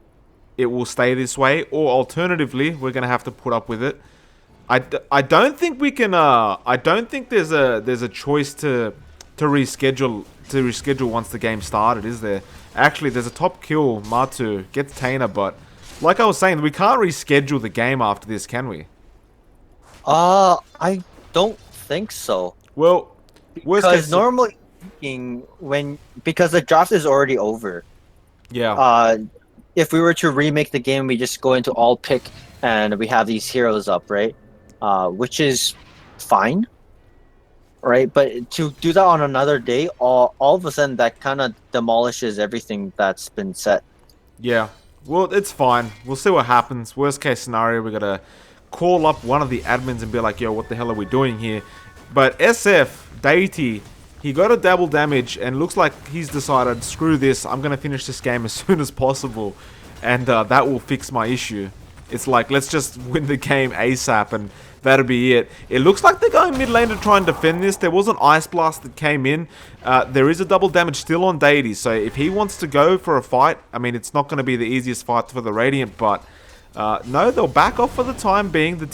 it will stay this way. Or alternatively, we're going to have to put up with it. I don't think we can... I don't think there's a choice to reschedule to reschedule once the game started, is there? Actually, there's a top kill. Matu gets Tainer, but like I was saying, we can't reschedule the game after this, can we? I don't think so. Well, worst Because case, normally speaking, because the draft is already over. yeah, If we were to remake the game, we just go into all pick and we have these heroes up, right? Which is fine, right? But to do that on another day, all of a sudden that kind of demolishes everything that's been set. yeah. Well, it's fine. We'll see what happens. Worst case scenario, we gotta call up one of the admins and be like, yo, what the hell are we doing here? But SF, Deity, he got a double damage and looks like he's decided, screw this, I'm gonna finish this game as soon as possible. And that will fix my issue. It's like, let's just win the game ASAP and that'll be it. It looks like they're going mid lane to try and defend this. There was an Ice Blast that came in. There is a double damage still on Deity, so if he wants to go for a fight, I mean, it's not going to be the easiest fight for the Radiant, but no, they'll back off for the time being. The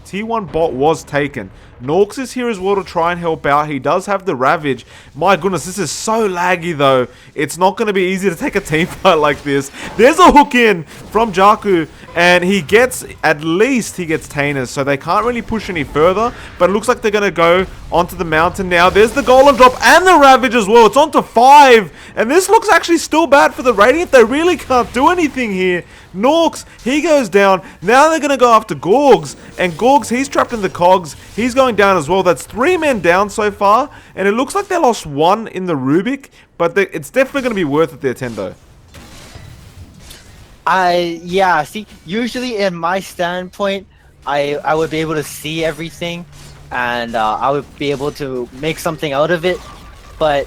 tier 1 bot was taken. Norks is here as well to try and help out. He does have the Ravage. My goodness, this is so laggy though. It's not going to be easy to take a team fight like this. There's a hook in from Jakku, and he gets, at least he gets Tainers, so they can't really push any further, but it looks like they're going to go onto the mountain now. There's the Golem Drop and the Ravage as well. It's on to 5, and this looks actually still bad for the Radiant. They really can't do anything here. Norks, he goes down. Now they're going to go after Gorgs, and Gorgs, he's trapped in the cogs. He's going down as well. That's 3 men down so far, and it looks like they lost 1 in the Rubik, but it's definitely going to be worth it there, Tendo. Yeah, see, usually in my standpoint, I would be able to see everything, and I would be able to make something out of it, but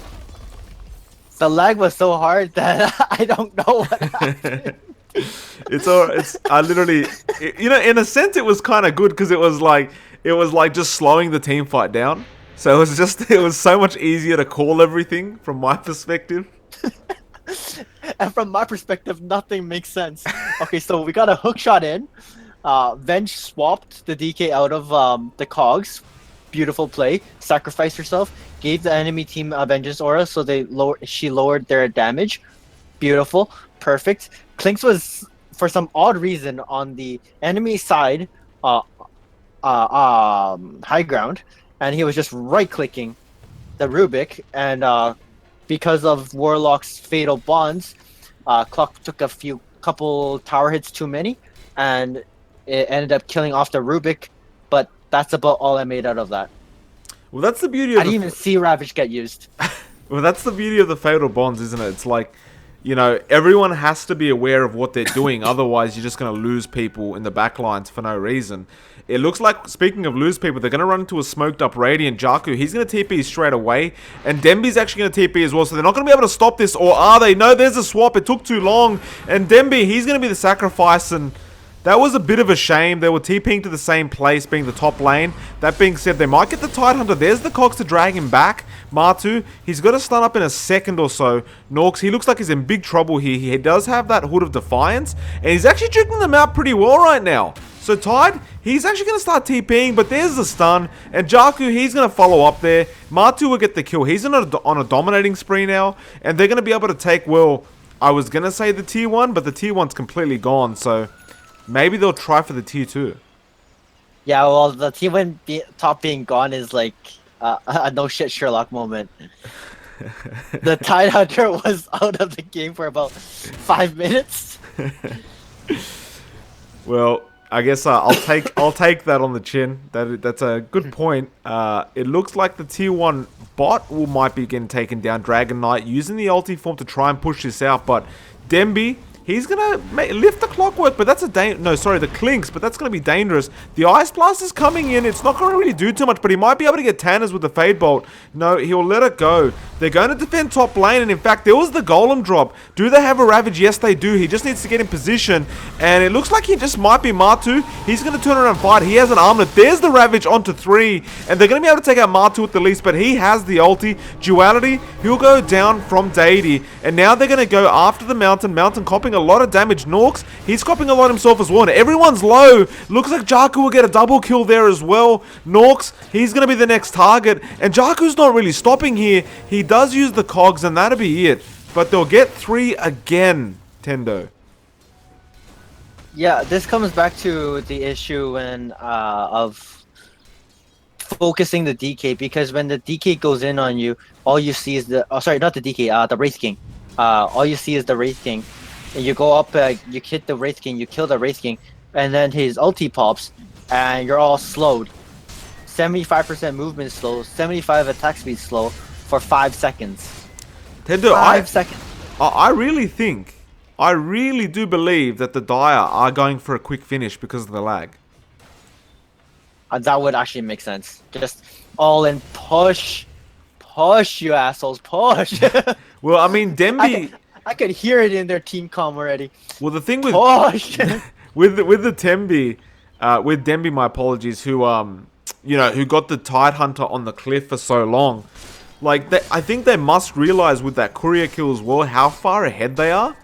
the lag was so hard that I don't know what happened. I literally, you know, in a sense it was kind of good because it was like just slowing the team fight down. So it was so much easier to call everything from my perspective. And from my perspective, nothing makes sense. Okay, so we got a hook shot in. Venge swapped the DK out of the cogs. Beautiful play. Sacrificed herself. Gave the enemy team a Vengeance Aura, so she lowered their damage. Beautiful. Perfect. Clinks was, for some odd reason, on the enemy side, high ground, and he was just right-clicking the Rubik, and because of Warlock's fatal bonds, Clock took a couple tower hits too many, and it ended up killing off the Rubik, but that's about all I made out of that. Well, that's the beauty of I didn't even see Ravage get used. Well, that's the beauty of the fatal bonds, isn't it? It's like, you know, everyone has to be aware of what they're doing, otherwise you're just going to lose people in the backlines for no reason. It looks like, speaking of lose people, they're going to run into a smoked up Radiant. Jakku, he's going to TP straight away, and Demby's actually going to TP as well, so they're not going to be able to stop this, or are they? No, there's a swap, it took too long, and Demby, he's going to be the sacrifice, and that was a bit of a shame. They were TPing to the same place, being the top lane. That being said, they might get the Tidehunter. There's the Cogs to drag him back. Matu, he's got to stun up in a second or so. Norks, he looks like he's in big trouble here. He does have that Hood of Defiance, and he's actually triggering them out pretty well right now. So Tide, he's actually going to start TPing, but there's the stun, and Jakku, he's going to follow up there. Matu will get the kill. He's on a dominating spree now, and they're going to be able to take, well, I was going to say the tier 1, but the tier 1's completely gone, so maybe they'll try for the tier 2. Yeah, well, the tier 1 top being gone is like a no shit Sherlock moment. The Tidehunter was out of the game for about 5 minutes. Well, I guess I'll take that on the chin. That's a good point. It looks like the tier 1 bot might be getting taken down. Dragon Knight using the ulti form to try and push this out, but Demby, he's gonna lift the Clockwork, but that's the Clinks, but that's gonna be dangerous. The Ice Blast is coming in. It's not gonna really do too much, but he might be able to get Tanners with the Fade Bolt. No, he'll let it go. They're going to defend top lane, and in fact, there was the Golem drop. Do they have a Ravage? Yes, they do. He just needs to get in position, and it looks like he just might be Matu. He's gonna turn around and fight. He has an armlet. There's the Ravage onto 3, and they're gonna be able to take out Matu at the least, but he has the ulti. Duality, he'll go down from Deity, and now they're gonna go after the Mountain. Mountain copping a lot of damage. Norks, he's copping a lot himself as well. And everyone's low. Looks like Jaku will get a double kill there as well. Norks, he's going to be the next target. And Jaku's not really stopping here. He does use the cogs, and that'll be it. But they'll get 3 again, Tendo. Yeah, this comes back to the issue of focusing the DK, because when the DK goes in on you, all you see is the not the DK, the Wraith King. All you see is the Wraith King. And you go up, you hit the Wraith King, you kill the Wraith King, and then his ulti pops, and you're all slowed. 75% movement slow, 75 attack speed slow for 5 seconds. Tendo, 5 seconds. I really do believe that the Dire are going for a quick finish because of the lag. That would actually make sense. Just all in push. Push, you assholes, push. Well, I mean, Demby... I could hear it in their team comm already. Well, the thing with... Push! with the Demby... with Demby, my apologies, who, who got the Tidehunter on the cliff for so long. Like, I think they must realize with that courier kill as well how far ahead they are.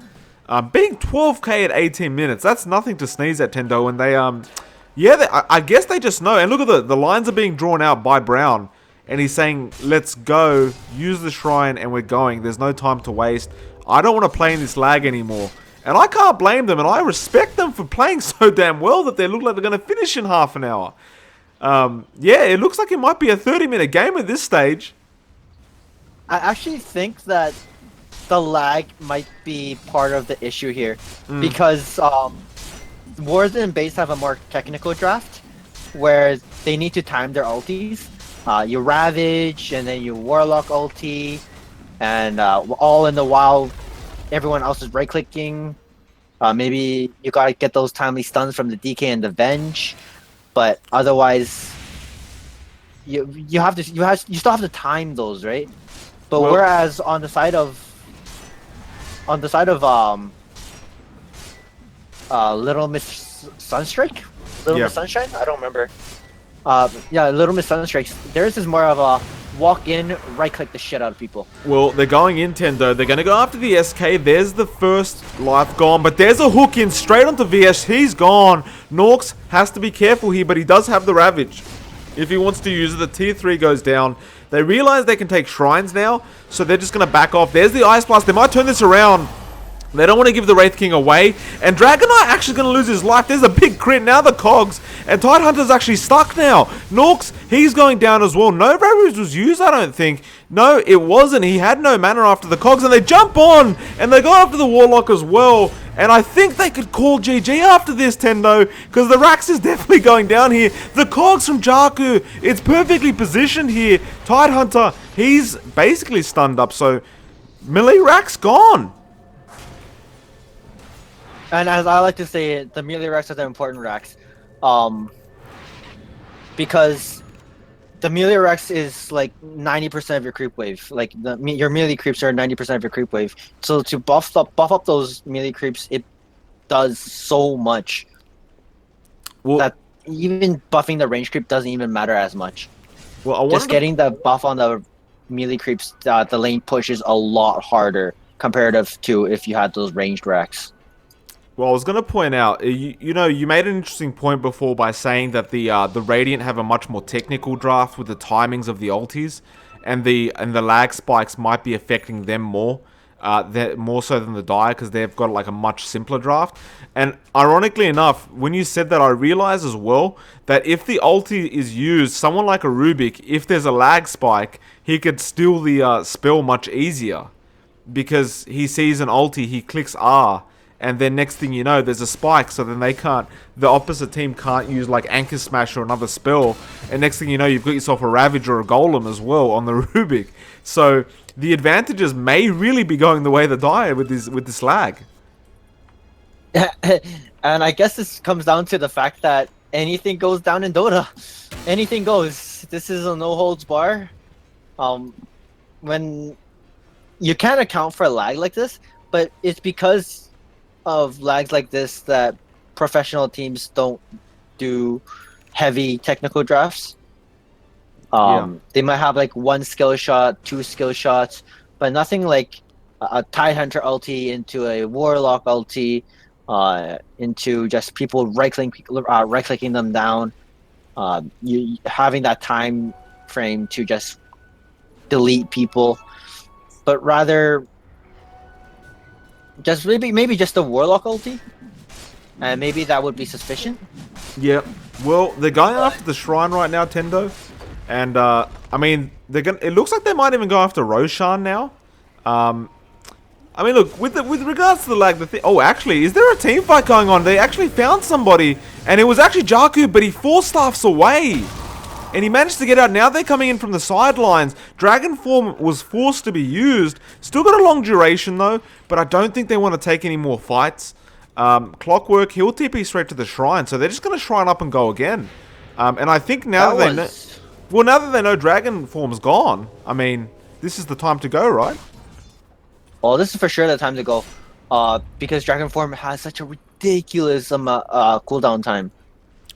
Being 12k at 18 minutes, that's nothing to sneeze at, Tendo, and they, I guess they just know. And look at the lines are being drawn out by Brown. And he's saying, let's go, use the shrine, and we're going. There's no time to waste. I don't want to play in this lag anymore. And I can't blame them, and I respect them for playing so damn well that they look like they're going to finish in half an hour. Yeah, it looks like it might be a 30-minute game at this stage. I actually think that the lag might be part of the issue here. Because Wars and Base have a more technical draft, where they need to time their ultis. You Ravage, and then you Warlock ulti, and all in the while, everyone else is right-clicking. Maybe you gotta get those timely stuns from the DK and the Venge, but otherwise, you still have to time those, right? But whereas on the side of Little Miss Sunstrike, Miss Sunshine, I don't remember. Little Miss Sunstrikes. Theirs is more of a walk in, right click the shit out of people. Well, they're going in, Tendo. They're going to go after the SK. There's the first life gone, but there's a hook in straight onto VS. He's gone. Norks has to be careful here, but he does have the Ravage. If he wants to use it, the tier 3 goes down. They realize they can take shrines now, so they're just going to back off. There's the Ice Blast. They might turn this around. They don't want to give the Wraith King away. And Dragonite actually going to lose his life. There's a big crit. Now the cogs. And Tidehunter's actually stuck now. Norks, he's going down as well. No Ravage was used, I don't think. No, it wasn't. He had no mana after the cogs. And they jump on. And they go after the Warlock as well. And I think they could call GG after this, Tendo. Because the Rax is definitely going down here. The cogs from Jaku. It's perfectly positioned here. Tidehunter, he's basically stunned up. So, melee Rax gone. And as I like to say, the melee racks are the important racks, because the melee racks is like 90% of your creep wave. Like your melee creeps are 90% of your creep wave. So to buff up those melee creeps, it does so much that even buffing the range creep doesn't even matter as much. Well, just getting the buff on the melee creeps, the lane push is a lot harder comparative to if you had those ranged racks. Well, I was going to point out, you made an interesting point before by saying that the Radiant have a much more technical draft with the timings of the ultis, and the lag spikes might be affecting them more so than the Dire, because they've got like a much simpler draft. And ironically enough, when you said that, I realized as well that if the ulti is used, someone like a Rubik, if there's a lag spike, he could steal the spell much easier, because he sees an ulti, he clicks R. And then next thing you know, there's a spike, so then the opposite team can't use like Anchor Smash or another spell. And next thing you know, you've got yourself a Ravage or a Golem as well on the Rubik. So the advantages may really be going the way of the Dire with this lag. And I guess this comes down to the fact that anything goes down in Dota. Anything goes. This is a no holds bar. When you can't account for a lag like this, but it's because of lags like this that professional teams don't do heavy technical drafts. They might have like one skill shot, two skill shots, but nothing like a Tidehunter ulti into a Warlock ulti, into just people right clicking them down. You having that time frame to just delete people, but rather just maybe just a Warlock ulti, and maybe that would be sufficient. Yep. Well, they're going after the shrine right now, Tendo, and I mean, they're gonna. It looks like they might even go after Roshan now. I mean, look, with regards to the lag, oh, actually, is there a team fight going on? They actually found somebody, and it was actually Jakku, but he 4-staffs away. And he managed to get out. Now they're coming in from the sidelines. Dragon Form was forced to be used. Still got a long duration, though, but I don't think they want to take any more fights. Clockwork, he'll TP straight to the shrine, so they're just going to shrine up and go again. And I think now that they know... Well, now that they know Dragon Form's gone, I mean, this is the time to go, right? Well, this is for sure the time to go, because Dragon Form has such a ridiculous cooldown time.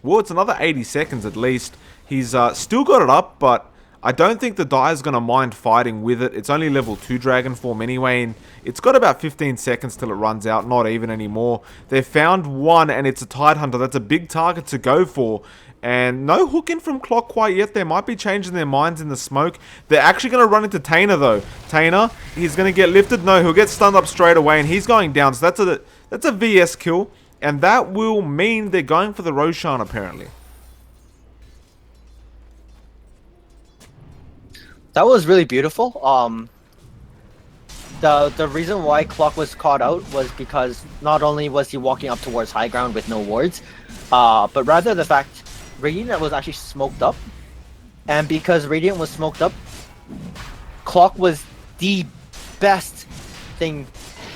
Well, it's another 80 seconds at least. He's still got it up, but I don't think the Dire's going to mind fighting with it. It's only level 2 Dragon Form anyway, and it's got about 15 seconds till it runs out, not even anymore. They've found one, and it's a Tidehunter. That's a big target to go for. And no hook in from Clock quite yet. They might be changing their minds in the smoke. They're actually going to run into Tainer, though. Tainer, he's going to get lifted. No, he'll get stunned up straight away, and he's going down. So that's a VS kill, and that will mean they're going for the Roshan, apparently. That was really beautiful. The reason why Clock was caught out was because not only was he walking up towards high ground with no wards, but rather the fact Radiant was actually smoked up, and because Radiant was smoked up, Clock was the best thing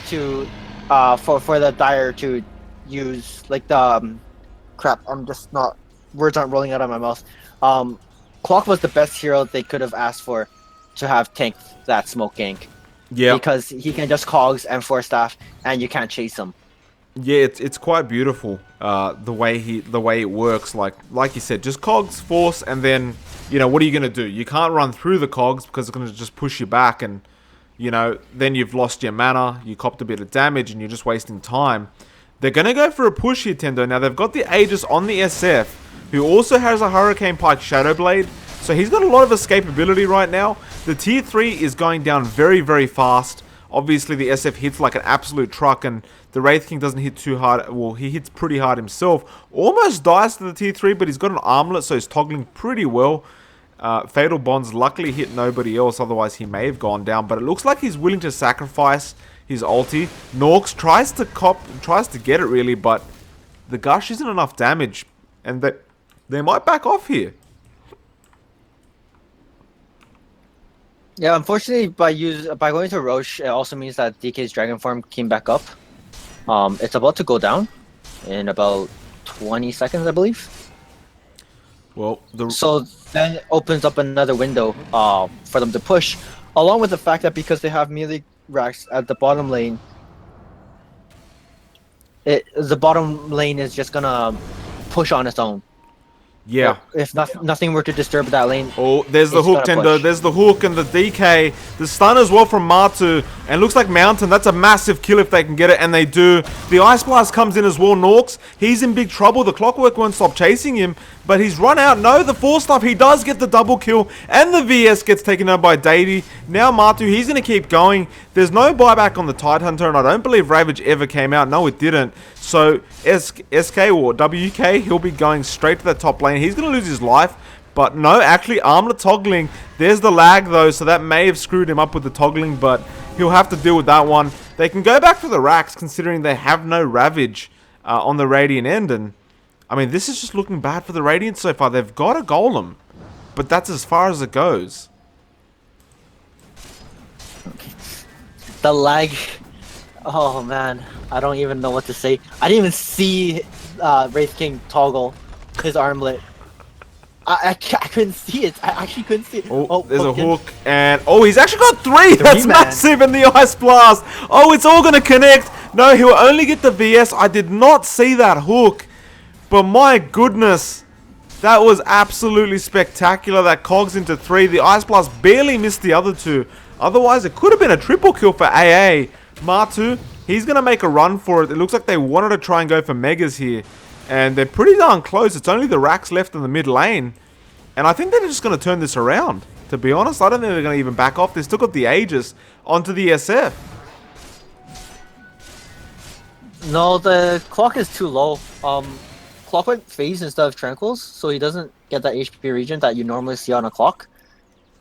to for the Dire to use. Like the crap, I'm just not, words aren't rolling out of my mouth. Clock was the best hero they could have asked for to have tanked that smoke gank. Yeah, because he can just cogs and 4-staff, and you can't chase him. Yeah, it's quite beautiful the way it works. Like you said, just cogs, force, and then what are you gonna do? You can't run through the cogs because it's gonna just push you back, and then you've lost your mana. You copped a bit of damage, and you're just wasting time. They're gonna go for a push here, Tendo. Now they've got the Aegis on the SF, who also has a Hurricane Pike Shadowblade, so he's got a lot of escapability right now. The tier 3 is going down very, very fast. Obviously, the SF hits like an absolute truck, and the Wraith King doesn't hit too hard. Well, he hits pretty hard himself. Almost dies to the tier 3, but he's got an armlet, so he's toggling pretty well. Fatal Bonds luckily hit nobody else, otherwise he may have gone down. But it looks like he's willing to sacrifice his ulti. Norks tries to get it really, but the Gush isn't enough damage, and they might back off here. Yeah, unfortunately, by going to Roche, it also means that DK's Dragon Form came back up. It's about to go down in about 20 seconds, I believe. Well, so then it opens up another window for them to push, along with the fact that because they have melee racks at the bottom lane, the bottom lane is just gonna push on its own. Yeah. If nothing were to disturb that lane. Oh, there's the hook, Tendo. There's the hook and the DK. The stun as well from Matu. And looks like Mountain. That's a massive kill if they can get it. And they do. The Ice Blast comes in as well. Norks, he's in big trouble. The Clockwork won't stop chasing him. But he's run out. No, the 4-staff. He does get the double kill. And the VS gets taken out by Deity. Now Matu, he's going to keep going. There's no buyback on the Tidehunter. And I don't believe Ravage ever came out. No, it didn't. So SK or WK, he'll be going straight to that top lane. He's going to lose his life. But no, actually, armlet toggling. There's the lag, though. So that may have screwed him up with the toggling. But he'll have to deal with that one. They can go back to the racks, considering they have no Ravage on the Radiant end. And I mean, this is just looking bad for the Radiant so far. They've got a Golem, but that's as far as it goes. The lag. Oh, man. I don't even know what to say. I didn't even see Wraith King toggle his armlet. I couldn't see it. I actually couldn't see it. Oh, there's a hook. And, oh, he's actually got three. That's massive in the Ice Blast. Oh, it's all going to connect. No, he'll only get the VS. I did not see that hook. But my goodness, That was absolutely spectacular. That cogs into 3. The Ice Blast barely missed the other 2. Otherwise, it could have been a triple kill for AA. Matu, he's going to make a run for it. It looks like they wanted to try and go for Megas here. And they're pretty darn close. It's only the racks left in the mid lane. And I think they're just going to turn this around. To be honest, I don't think they're going to even back off. They still got the Aegis onto the SF. No, the clock is too low. Clock went phase instead of tranquils, so he doesn't get that HP regen that you normally see on a clock.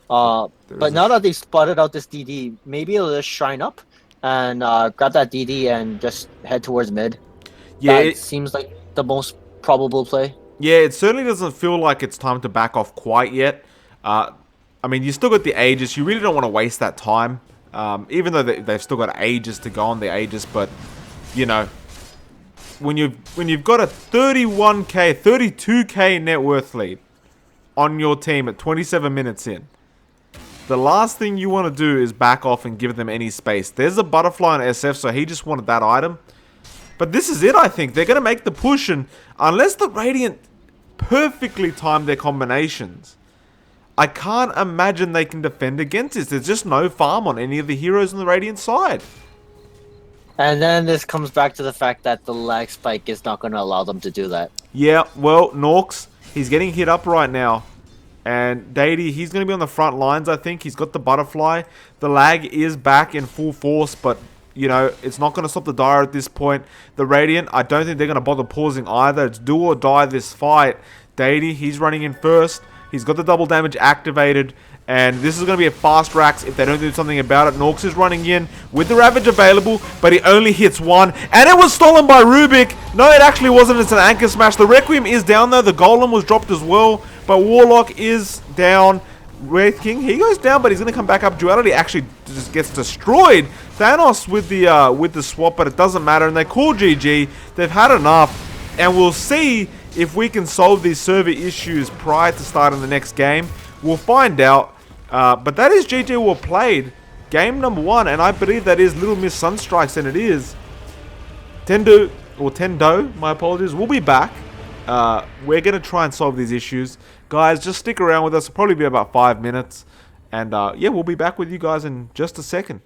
But now that they've spotted out this DD, maybe it'll just shine up and grab that DD and just head towards mid. Yeah, That seems like the most probable play. Yeah, it certainly doesn't feel like it's time to back off quite yet. I mean, you still got the Aegis. You really don't want to waste that time. Even though they've still got ages to go on the Aegis, but, you know, when you've got a 31k, 32k net worth lead on your team at 27 minutes in, the last thing you want to do is back off and give them any space. There's a butterfly on SF, so he just wanted that item. But this is it, I think. They're going to make the push, and unless the Radiant perfectly time their combinations, I can't imagine they can defend against this. There's just no farm on any of the heroes on the Radiant side. And then this comes back to the fact that the lag spike is not going to allow them to do that. Yeah, well, Norks, he's getting hit up right now. And Dady, he's going to be on the front lines, I think. He's got the butterfly. The lag is back in full force, but, you know, it's not going to stop the Dire at this point. The Radiant, I don't think they're going to bother pausing either. It's do or die this fight. Dady, he's running in first. He's got the double damage activated. And this is going to be a fast racks if they don't do something about it. Norks is running in with the Ravage available, but he only hits one. And it was stolen by Rubik. No, it actually wasn't. It's an anchor smash. The Requiem is down though. The Golem was dropped as well. But Warlock is down. Wraith King, he goes down, but he's going to come back up. Duality actually just gets destroyed. Thanos with the swap, but it doesn't matter. And they call GG. They've had enough. And we'll see if we can solve these server issues prior to starting the next game. We'll find out. But that is GG well played. Game number 1. And I believe that is Little Miss Sunstrikes. And it is Tendo, my apologies. We'll be back. We're going to try and solve these issues. Guys, just stick around with us. It'll probably be about 5 minutes. And yeah, we'll be back with you guys in just a second.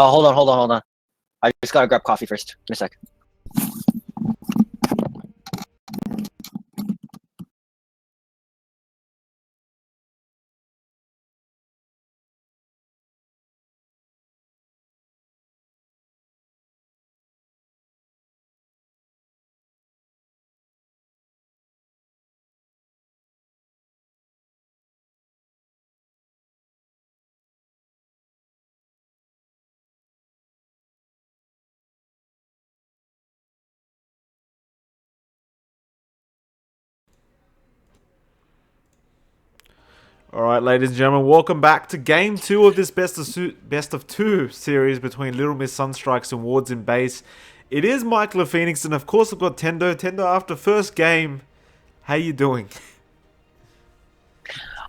Hold on. I just gotta grab coffee first. Give me a sec. All right, ladies and gentlemen, welcome back to Game 2 of this best of 2 series between Little Miss Sunstrikes and Wards in Base. It is Michael Phoenix, and of course I've got Tendo. Tendo, after first game, how you doing?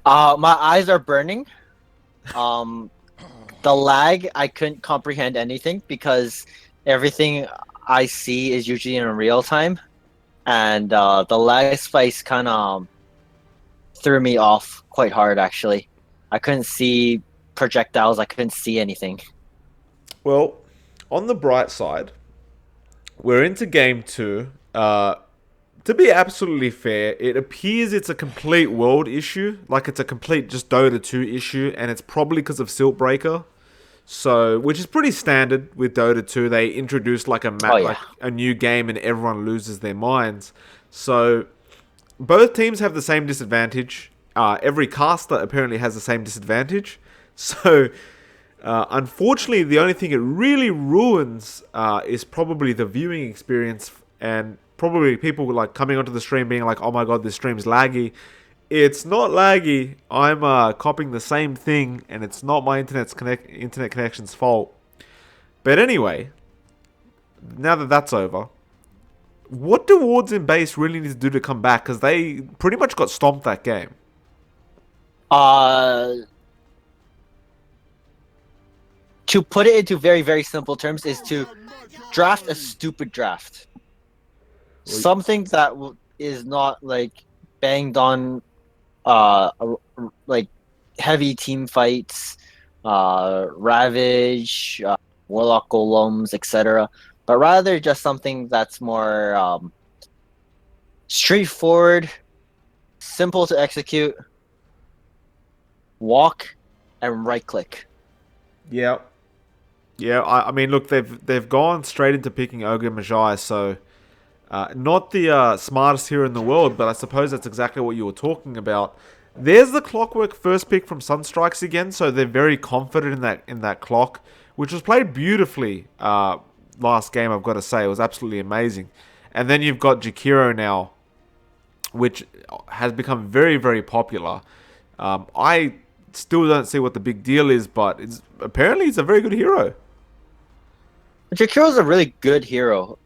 My eyes are burning. The lag, I couldn't comprehend anything because everything I see is usually in real time, and the lag spikes kind of threw me off quite hard. Actually, I couldn't see projectiles. I couldn't see anything. Well, on the bright side, we're into Game 2. To be absolutely fair, it appears it's a complete world issue. Like it's a complete just Dota 2 issue, and it's probably because of Siltbreaker. So, which is pretty standard with Dota 2. They introduce like a map, Oh, yeah. like a new game, and everyone loses their minds. So, both teams have the same disadvantage. Every caster apparently has the same disadvantage. So, unfortunately, the only thing it really ruins is probably the viewing experience, and probably people like coming onto the stream being like, "Oh my god, this stream's laggy." It's not laggy. I'm copying the same thing, and it's not my internet connection's fault. But anyway, now that that's over, what do Wards in Base really need to do to come back? Because they pretty much got stomped that game. To put it into very, very simple terms, is to draft a stupid draft. Something that is not like banged on, like heavy team fights, Ravage, Warlock Golems, etc. But rather just something that's more straightforward, simple to execute, walk, and right click. Yeah. Yeah, I mean, look, they've gone straight into picking Ogre Magi, so not the smartest hero in the world, but I suppose that's exactly what you were talking about. There's the Clockwork first pick from Sunstrikes again, so they're very confident in that clock, which was played beautifully last game, I've got to say. It was absolutely amazing. And then you've got Jakiro now, which has become very, very popular. I still don't see what the big deal is, but apparently it's a very good hero. Jakiro's a really good hero,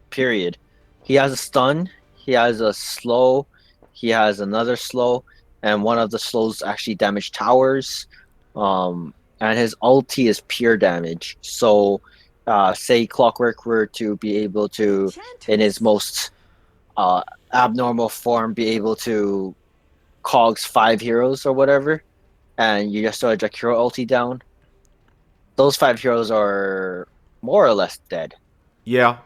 period. He has a stun, he has a slow, he has another slow, and one of the slows actually damage towers. And his ulti is pure damage. So, say Clockwork were to be able to, in his most abnormal form, be able to cogs 5 heroes or whatever, and you just throw a Jakiro ulti down, those 5 heroes are more or less dead. Yeah,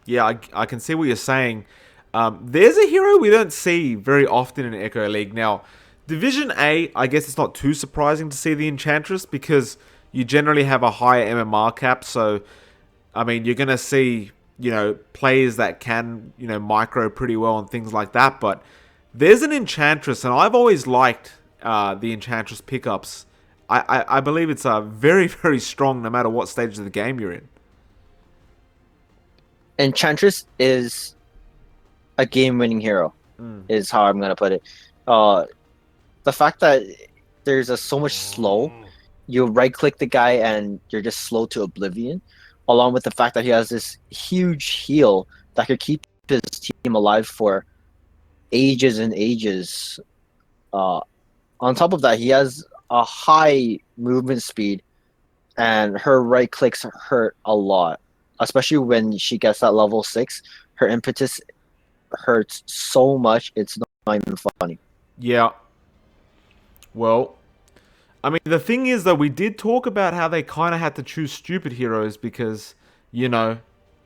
I can see what you're saying. There's a hero we don't see very often in Echo League. Now, Division A, I guess it's not too surprising to see the Enchantress because you generally have a higher MMR cap. So, I mean, you're going to see, players that can, micro pretty well and things like that. But there's an Enchantress, and I've always liked the Enchantress pickups. I believe it's very, very strong no matter what stage of the game you're in. Enchantress is a game-winning hero, is how I'm going to put it. The fact that there's so much slow, you right-click the guy and you're just slow to oblivion, along with the fact that he has this huge heal that could keep his team alive for ages and ages. On top of that, he has a high movement speed, and her right clicks hurt a lot, especially when she gets that level 6. Her impetus hurts so much, it's not even funny. Yeah. Well, I mean, the thing is, though, we did talk about how they kind of had to choose stupid heroes because, you know,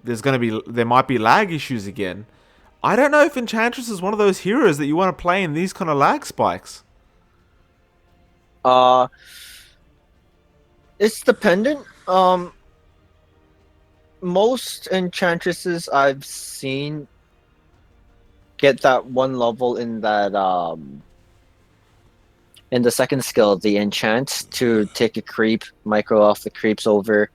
there might be lag issues again. I don't know if Enchantress is one of those heroes that you want to play in these kind of lag spikes. Uh, it's dependent. Most enchantresses I've seen get that one level in that in the second skill, the enchant, to take a creep, micro off the creeps over,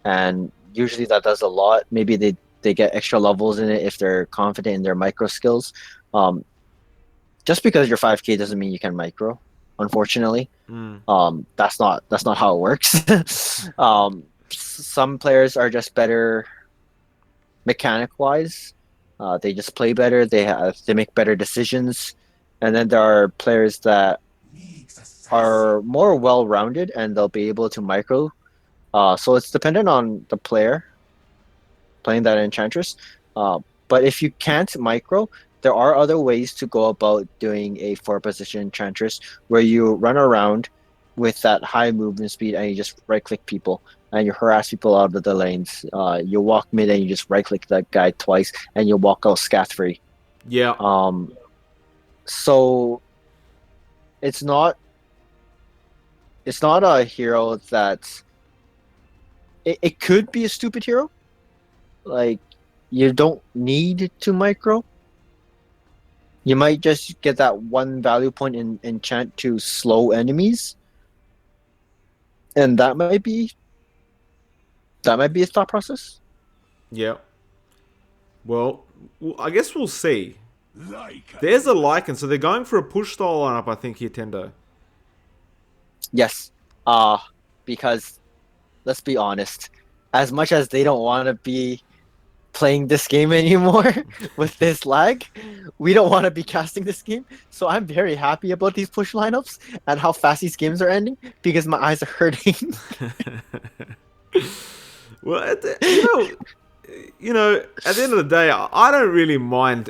and usually that does a lot. Maybe they get extra levels in it if they're confident in their micro skills. Um, just because you're 5k doesn't mean you can micro, unfortunately. That's not how it works. Some players are just better mechanic wise. They just play better. They make better decisions, and then there are players that are more well rounded and they'll be able to micro. So it's dependent on the player playing that enchantress. But if you can't micro, there are other ways to go about doing a 4 position enchantress where you run around with that high movement speed and you just right click people and you harass people out of the lanes. You walk mid and you just right click that guy twice and you walk out scath free. Yeah. So it's not a hero that it could be a stupid hero. Like, you don't need to micro. You might just get that one value point in enchant to slow enemies. And that might be a thought process. Yeah. Well, I guess we'll see. There's a Lycan, so they're going for a push style lineup, I think, here, Tendo. Yes. Because let's be honest, as much as they don't want to be playing this game anymore with this lag, we don't want to be casting this game. So I'm very happy about these push lineups and how fast these games are ending because my eyes are hurting. Well, you know, at the end of the day, I don't really mind.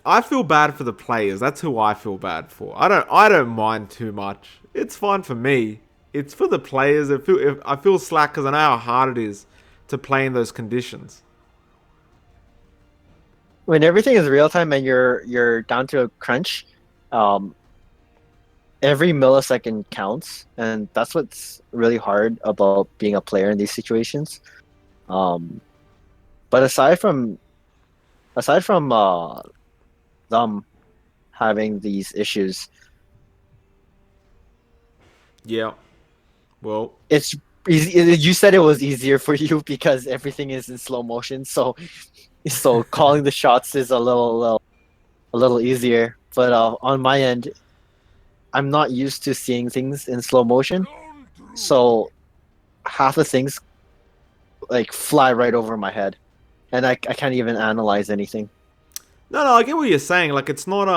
I feel bad for the players. That's who I feel bad for. I don't mind too much. It's fine for me. It's for the players. I feel slack because I know how hard it is to play in those conditions. When everything is real time and you're down to a crunch, every millisecond counts, and that's what's really hard about being a player in these situations. But aside from them having these issues, Yeah. Well, it's easy. You said it was easier for you because everything is in slow motion, so calling the shots is a little easier. But on my end, I'm not used to seeing things in slow motion, so half the things like fly right over my head, and I can't even analyze anything. no, I get what you're saying. Like, it's not,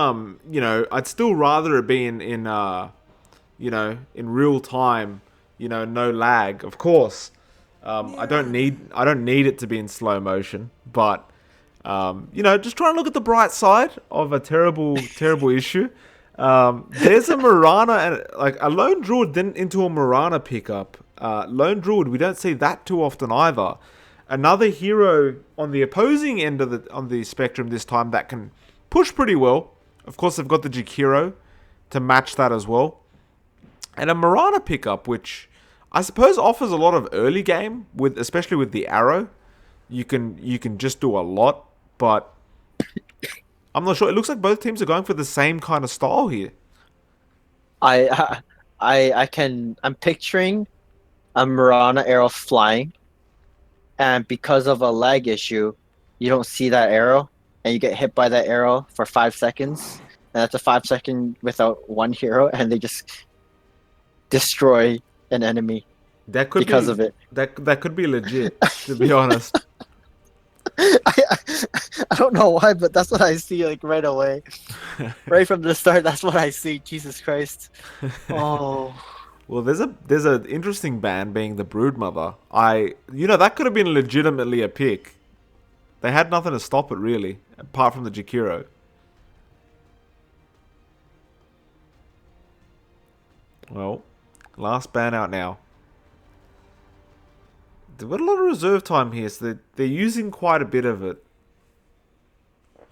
you know, I'd still rather it be in you know, in real time, you know, no lag, of course. I don't need it to be in slow motion, but you know, just try and look at the bright side of a terrible issue. There's a Mirana and like a Lone Druid into a Mirana pickup. Lone Druid, we don't see that too often either. Another hero on the opposing end of the spectrum this time that can push pretty well. Of course, they've got the Jakiro to match that as well. And a Mirana pickup, which I suppose offers a lot of early game, especially with the arrow. You can just do a lot, but I'm not sure. It looks like both teams are going for the same kind of style here. I'm picturing a Mirana arrow flying, and because of a lag issue, you don't see that arrow, and you get hit by that arrow for 5 seconds, and that's a 5 second without one hero, and they just destroy an enemy because of it. That could be legit, to be honest. I don't know why, but that's what I see like right away. Right from the start, that's what I see. Jesus Christ. Oh. Well, there's an interesting ban being the Broodmother. That could have been legitimately a pick. They had nothing to stop it really, apart from the Jakiro. Well, Last ban out now. They've got a lot of reserve time here, so they're using quite a bit of it.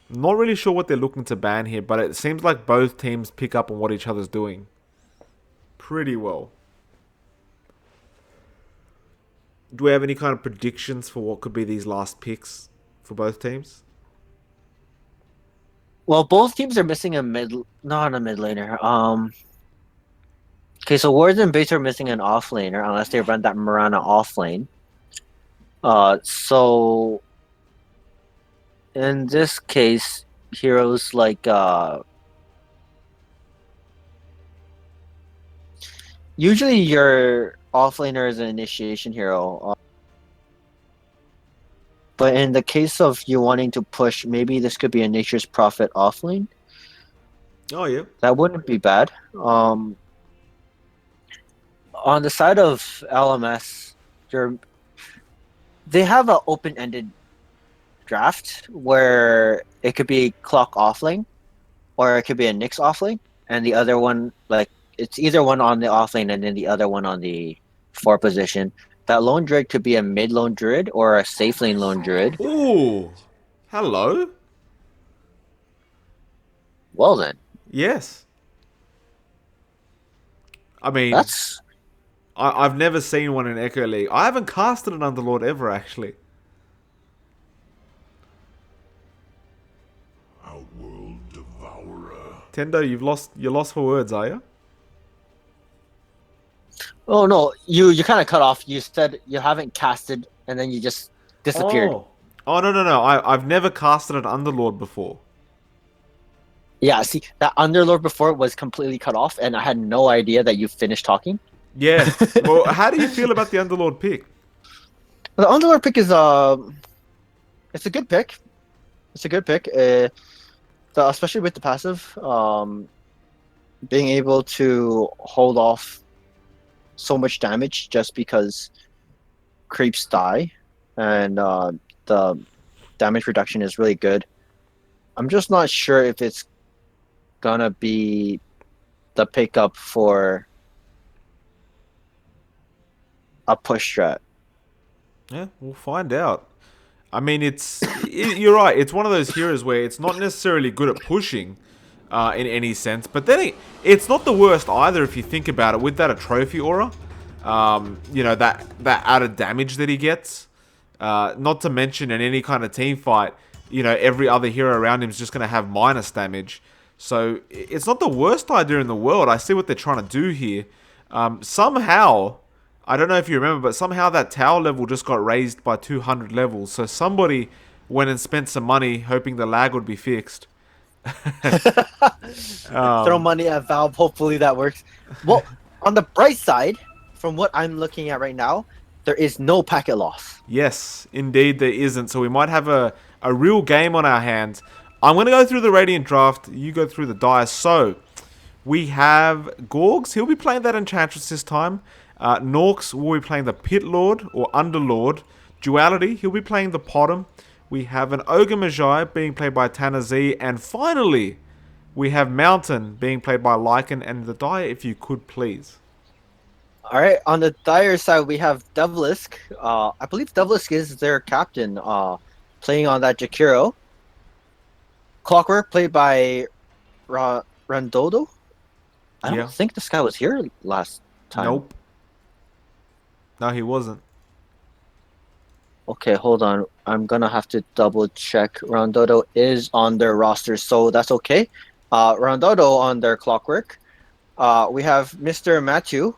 Not really sure what they're looking to ban here, but it seems like both teams pick up on what each other's doing pretty well. Do we have any kind of predictions for what could be these last picks for both teams? Well, both teams are missing not a mid laner. Okay, so Wards and Base are missing an off laner unless they run that Mirana off lane. So in this case, heroes like usually your offlaner is an initiation hero. But in the case of you wanting to push, maybe this could be a Nature's Prophet offlane. Oh, yeah. That wouldn't be bad. On the side of LMS, they have an open-ended draft where it could be Clock offlane or it could be a Nyx offlane, and the other one, like, it's either one on the offlane and then the other one on the 4 position. That lone druid could be a mid lone druid or a safe lane lone druid. Ooh. Hello. Well then, Yes. I mean, that's I've never seen one in Echo League. I haven't casted an Underlord ever, actually. Our world devourer. Tendo, you're lost for words, are you? oh no, you kind of cut off. You said you haven't casted, and then you just disappeared. Oh no. I've never casted an Underlord before. Yeah, see, that Underlord before was completely cut off, and I had no idea that you finished talking. Yeah. Well, how do you feel about the Underlord pick? The Underlord pick is it's a good pick. It's a good pick. Especially with the passive, being able to hold off so much damage just because creeps die, and the damage reduction is really good. I'm just not sure if it's gonna be the pickup for a push strat. Yeah, we'll find out. I mean, you're right. It's one of those heroes where it's not necessarily good at pushing in any sense, but then it's not the worst either if you think about it. With that a trophy aura, you know, that added damage that he gets. Not to mention in any kind of team fight, you know, every other hero around him is just going to have minus damage. So it's not the worst idea in the world. I see what they're trying to do here. Somehow, I don't know if you remember, but somehow that tower level just got raised by 200 levels. So somebody went and spent some money hoping the lag would be fixed. Throw money at Valve. Hopefully that works. Well, on the bright side, from what I'm looking at right now, there is no packet loss. Yes, indeed there isn't. So we might have a real game on our hands. I'm going to go through the Radiant draft. You go through the Dire. So we have Gorgs. He'll be playing that Enchantress this time. Norks will be playing the Pit Lord or Underlord. Duality, he'll be playing the Potom. We have an Ogre Magi being played by Tanner Z. And finally, we have Mountain being played by Lycan. And the Dire, if you could please. All right, on the Dire side, we have Devilisk. I believe Devilisk is their captain, playing on that Jakiro. Clockwork, played by Randodo. I don't think this guy was here last time. Nope. No, he wasn't. Okay, hold on. I'm going to have to double check. Randodo is on their roster, so that's okay. Randodo on their Clockwork. We have Mr. Matthew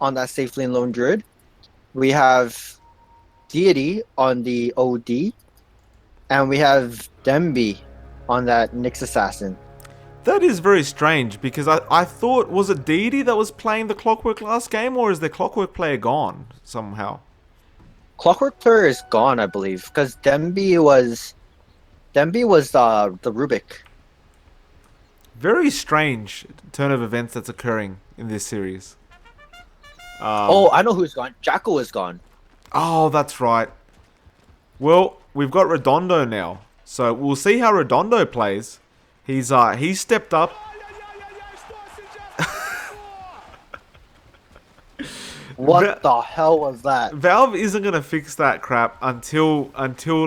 on that Safe Lane Lone Druid. We have Deity on the OD. And we have Demby on that Nyx Assassin. That is very strange because I thought, was it Deity that was playing the Clockwork last game, or is the Clockwork player gone somehow? Clockwork player is gone, I believe, because Demby was the Rubik. Very strange turn of events that's occurring in this series. Oh, I know who's gone. Jackal is gone. Oh, that's right. Well, we've got Redondo now, so we'll see how Redondo plays. He's stepped up. What the hell was that? Valve isn't gonna fix that crap until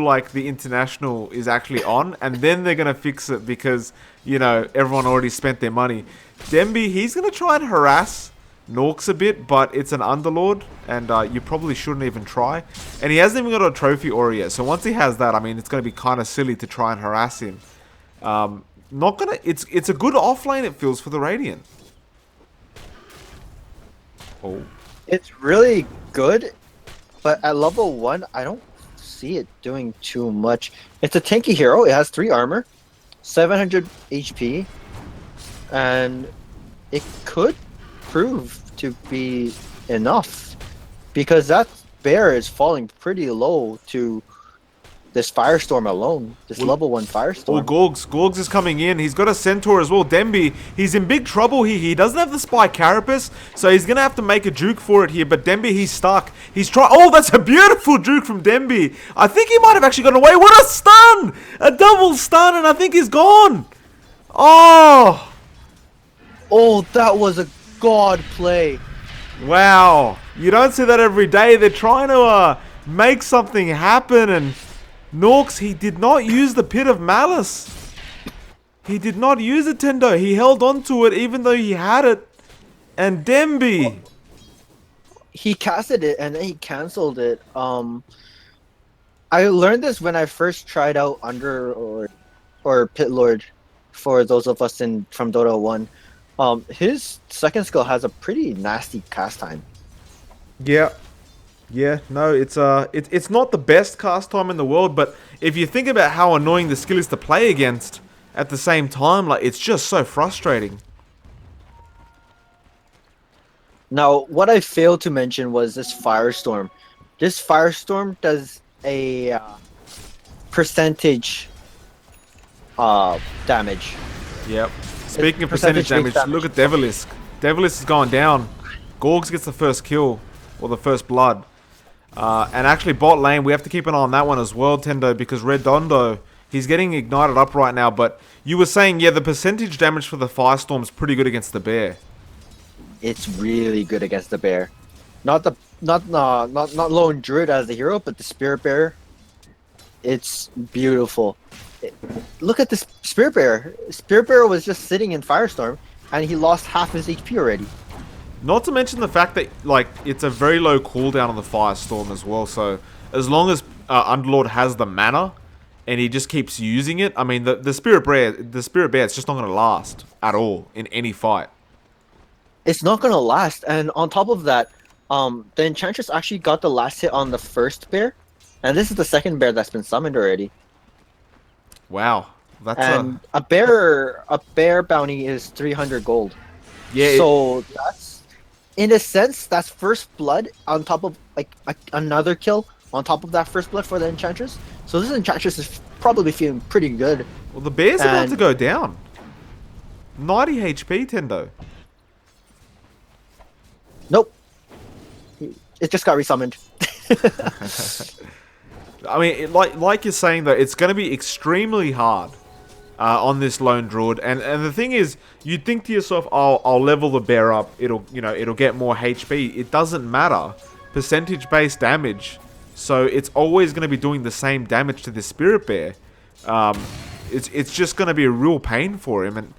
like the international is actually on, and then they're gonna fix it because everyone already spent their money. Demby, he's gonna try and harass Norks a bit, but it's an underlord, and you probably shouldn't even try. And he hasn't even got a trophy aura yet, so once he has that, I mean, it's gonna be kind of silly to try and harass him. Not gonna. It's a good off lane, it feels, for the Radiant. Oh. It's really good, but at level 1, I don't see it doing too much. It's a tanky hero. It has 3 armor, 700 HP, and it could prove to be enough because that bear is falling pretty low to this Firestorm alone. This level 1 Firestorm. Oh, Gorgs is coming in. He's got a Centaur as well. Demby, he's in big trouble here. He doesn't have the Spy Carapace, so he's going to have to make a juke for it here. But Demby, he's stuck. He's trying. Oh, that's a beautiful juke from Demby. I think he might have actually gotten away. What a stun! A double stun, and I think he's gone. Oh! Oh, that was a god play. Wow. You don't see that every day. They're trying to make something happen, and Norks, he did not use the Pit of Malice. He did not use it, Tendo. He held on to it even though he had it. And Demby. He casted it and then he cancelled it. I learned this when I first tried out Under or Pit Lord for those of us from Dota 1. His second skill has a pretty nasty cast time. Yeah. Yeah, no, it's not the best cast time in the world, but if you think about how annoying the skill is to play against at the same time, like, it's just so frustrating. Now, what I failed to mention was this Firestorm. This Firestorm does a percentage damage. Yep. Speaking of percentage damage, look at Devilisk. Devilisk is going down. Gorgs gets the first kill, or the first blood. And actually, bot lane, we have to keep an eye on that one as well, Tendo, because Redondo, he's getting ignited up right now. But you were saying, yeah, the percentage damage for the Firestorm's pretty good against the bear. It's really good against the bear. Not Lone Druid as the hero, but the Spirit Bear. It's beautiful. Look at this Spirit Bear. Spirit Bear was just sitting in Firestorm, and he lost half his HP already. Not to mention the fact that, like, it's a very low cooldown on the Firestorm as well, so as long as Underlord has the mana, and he just keeps using it, I mean, the Spirit Bear, it's just not going to last at all in any fight. It's not going to last, and on top of that, the Enchantress actually got the last hit on the first bear, and this is the second bear that's been summoned already. Wow. That's and a bear bounty is 300 gold. Yeah. So that's, in a sense, that's first blood on top of like another kill on top of that first blood for the Enchantress. So this Enchantress is probably feeling pretty good. Well, the bear's about to go down. 90 HP, Tendo. Nope. It just got resummoned. I mean, like you're saying though, it's going to be extremely hard on this lone druid, and the thing is, you'd think to yourself, oh, I'll level the bear up. It'll get more HP. It doesn't matter. Percentage-based damage. So it's always going to be doing the same damage to the spirit bear. It's just going to be a real pain for him, and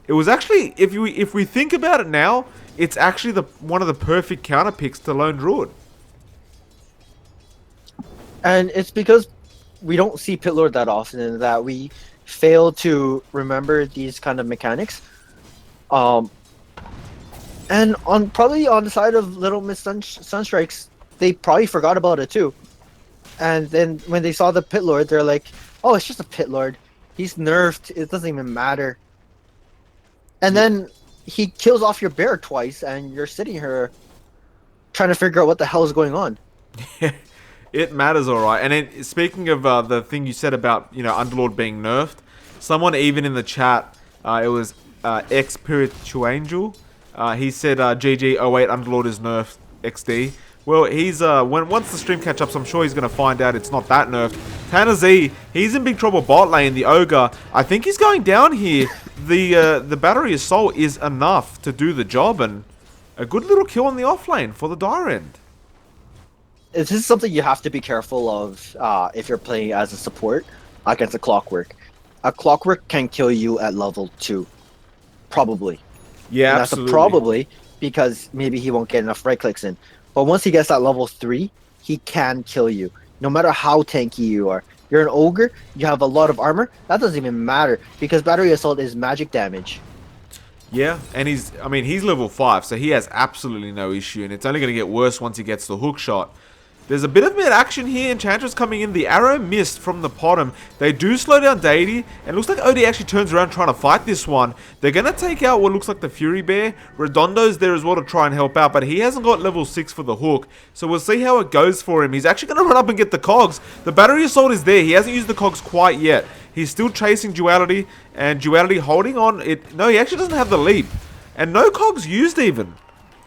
it was actually, if we think about it now, it's actually one of the perfect counter picks to lone druid. And it's because we don't see Pit Lord that often, and that we fail to remember these kind of mechanics. And probably on the side of Little Miss Sunstrikes, they probably forgot about it too. And then when they saw the Pit Lord, they're like, "Oh, it's just a Pit Lord. He's nerfed. It doesn't even matter." And then he kills off your bear twice, and you're sitting here trying to figure out what the hell is going on. It matters, alright. And then, speaking of the thing you said about, Underlord being nerfed, someone even in the chat, it was Expirituangel, he said, GG, oh wait, Underlord is nerfed, XD. Well, he's, once the stream catch ups, I'm sure he's going to find out it's not that nerfed. Tanner Z, he's in big trouble bot lane, the Ogre. I think he's going down here. The Battery of Soul is enough to do the job, and A good little kill on the offlane for the dire end. This is something you have to be careful of if you're playing as a support against a Clockwork. A Clockwork can kill you at level 2. Probably. Yeah, And absolutely. that's a probably because maybe he won't get enough right clicks in. But once he gets that level 3, he can kill you. No matter how tanky you are. You're an ogre, you have a lot of armor, that doesn't even matter because battery assault is magic damage. Yeah, and he's level 5, so he has absolutely no issue, and it's only going to get worse once he gets the hook shot. There's a bit of mid-action here, Enchantress coming in. The arrow missed from the bottom. They do slow down Deity, and it looks like OD actually turns around trying to fight this one. They're going to take out what looks like the Fury Bear. Redondo's there as well to try and help out, but he hasn't got level 6 for the hook, so we'll see how it goes for him. He's actually going to run up and get the cogs. The Battery Assault is there. He hasn't used the cogs quite yet. He's still chasing Duality, and Duality holding on. No, he actually doesn't have the leap, and no cogs used even.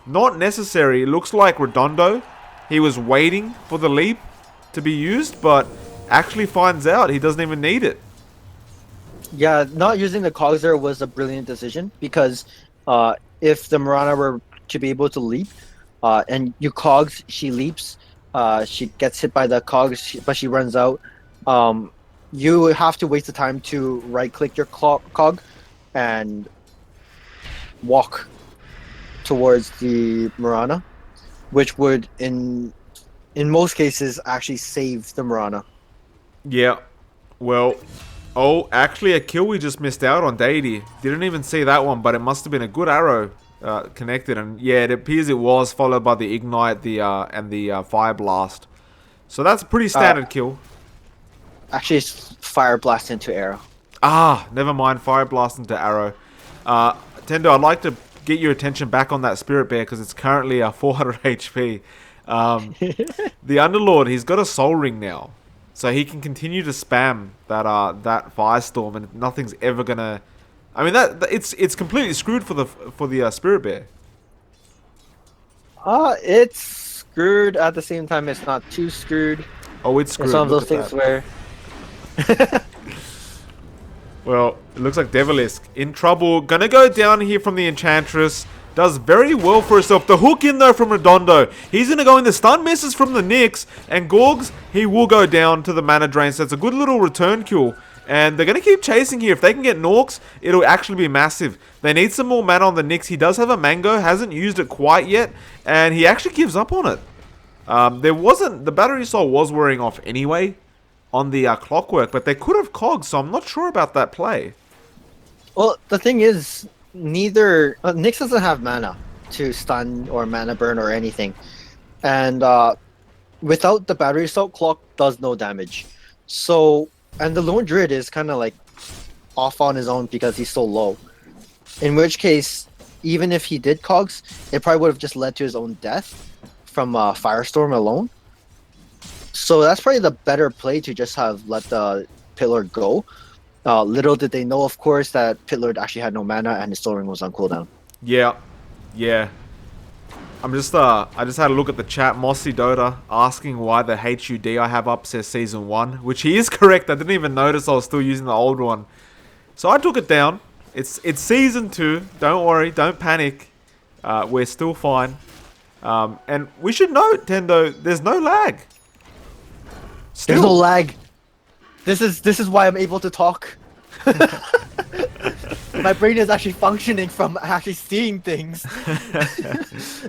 Not necessary. It looks like Redondo, he was waiting for the leap to be used, but actually finds out he doesn't even need it. Yeah, not using the cogs there was a brilliant decision because if the Mirana were to be able to leap, and you cogs, she leaps, she gets hit by the cogs, but she runs out. You have to waste the time to right-click your cog and walk towards the Mirana, which would, in most cases, actually save the Mirana. Yeah, well, oh, actually a kill we just missed out on Deity. Didn't even see that one, but it must have been a good arrow connected, and yeah, it appears it was, followed by the Ignite and the Fire Blast. So that's a pretty standard kill. Actually, it's Fire Blast into arrow. Ah, never mind, Fire Blast into arrow. Tendo, I'd like to get your attention back on that Spirit Bear because it's currently 400 HP. The Underlord, he's got a Soul Ring now, so he can continue to spam that Firestorm, and nothing's ever gonna. I mean, it's completely screwed for the Spirit Bear. It's screwed at the same time. It's not too screwed. Oh, it's screwed. It's one of Look those at things that. where. Well, it looks like Devilisk in trouble. Gonna go down here from the Enchantress. Does very well for herself. The hook in though from Redondo. He's gonna go in. The stun misses from the Nyx. And Gorgs, he will go down to the mana drain. So it's a good little return kill. And they're gonna keep chasing here. If they can get Norks, it'll actually be massive. They need some more mana on the Nyx. He does have a Mango. Hasn't used it quite yet. And he actually gives up on it. The Battery Assault was wearing off anyway on the Clockwork, but they could have cogs, so I'm not sure about that play. Well, the thing is, neither Nyx doesn't have mana to stun or mana burn or anything, and without the Battery Assault, Clock does no damage. So, and the Lone Druid is kind of like off on his own because he's so low. In which case, even if he did cogs, it probably would have just led to his own death from Firestorm alone. So that's probably the better play to just have let the Pitlord go. Little did they know, of course, that Pitlord actually had no mana and his Soul Ring was on cooldown. Yeah. I just had a look at the chat. Mossy Dota asking why the HUD I have up says Season 1, which he is correct. I didn't even notice I was still using the old one. So I took it down. It's Season 2. Don't worry. Don't panic. We're still fine. And we should note, Tendo, there's no lag. Still. There's no lag. This is why I'm able to talk. My brain is actually functioning from actually seeing things.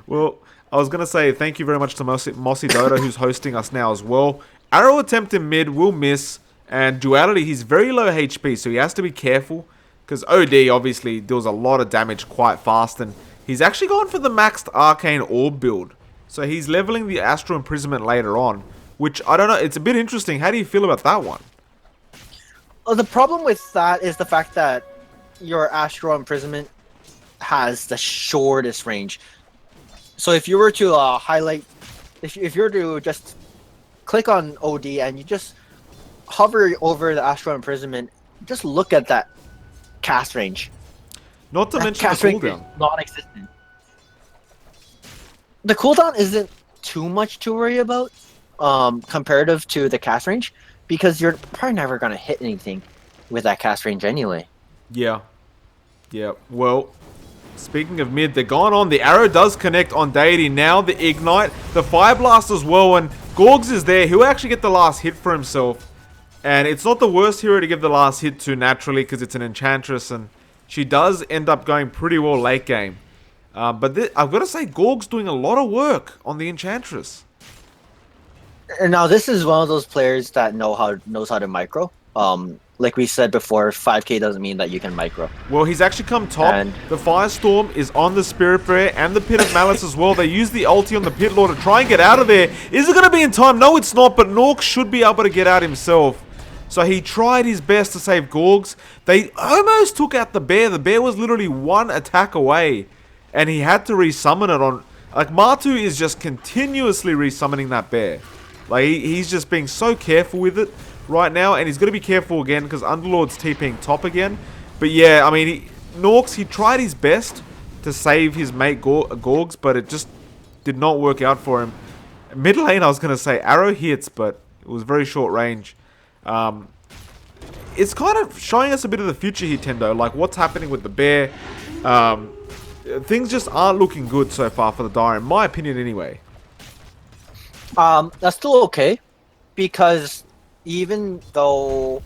Well, I was going to say thank you very much to Mossy Dota, who's hosting us now as well. Arrow attempt in mid will miss, and Duality, he's very low HP, so he has to be careful, because OD obviously deals a lot of damage quite fast, and he's actually gone for the maxed Arcane Orb build. So he's leveling the Astral Imprisonment later on, which, I don't know, it's a bit interesting. How do you feel about that one? Well, the problem with that is the fact that your Astral Imprisonment has the shortest range. So if you were to highlight, if you were to just click on OD and you just hover over the Astral Imprisonment, just look at that cast range. Not to That mention the cast range cooldown. is non-existent. The cooldown isn't too much to worry about, comparative to the cast range, because you're probably never gonna hit anything with that cast range anyway. Yeah. Well, Speaking of mid, they're gone on. The arrow does connect on Deity. Now the Ignite, the Fire Blast as well, and Gorgs is there. He'll actually get the last hit for himself. And it's not the worst hero to give the last hit to naturally because it's an Enchantress, and she does end up going pretty well late game. But I've got to say, Gorg's doing a lot of work on the Enchantress. And now this is one of those players that knows how to micro. Like we said before, 5k doesn't mean that you can micro. Well, he's actually come top. And the Firestorm is on the Spirit Bear and the Pit of Malice as well. They use the ulti on the Pit Lord to try and get out of there. Is it going to be in time? No, it's not, but Nork should be able to get out himself. So he tried his best to save Gorgs. They almost took out the bear. The bear was literally one attack away, and he had to resummon it on... Like, Martu is just continuously resummoning that bear. Like, he's just being so careful with it right now, and he's going to be careful again because Underlord's TPing top again. But yeah, I mean, Norks, he tried his best to save his mate Gorgs, but it just did not work out for him. Mid lane, I was going to say, arrow hits, but it was very short range. It's kind of showing us a bit of the future here, Tendo, like what's happening with the bear. Things just aren't looking good so far for the Dire, in my opinion anyway. That's still okay, because even though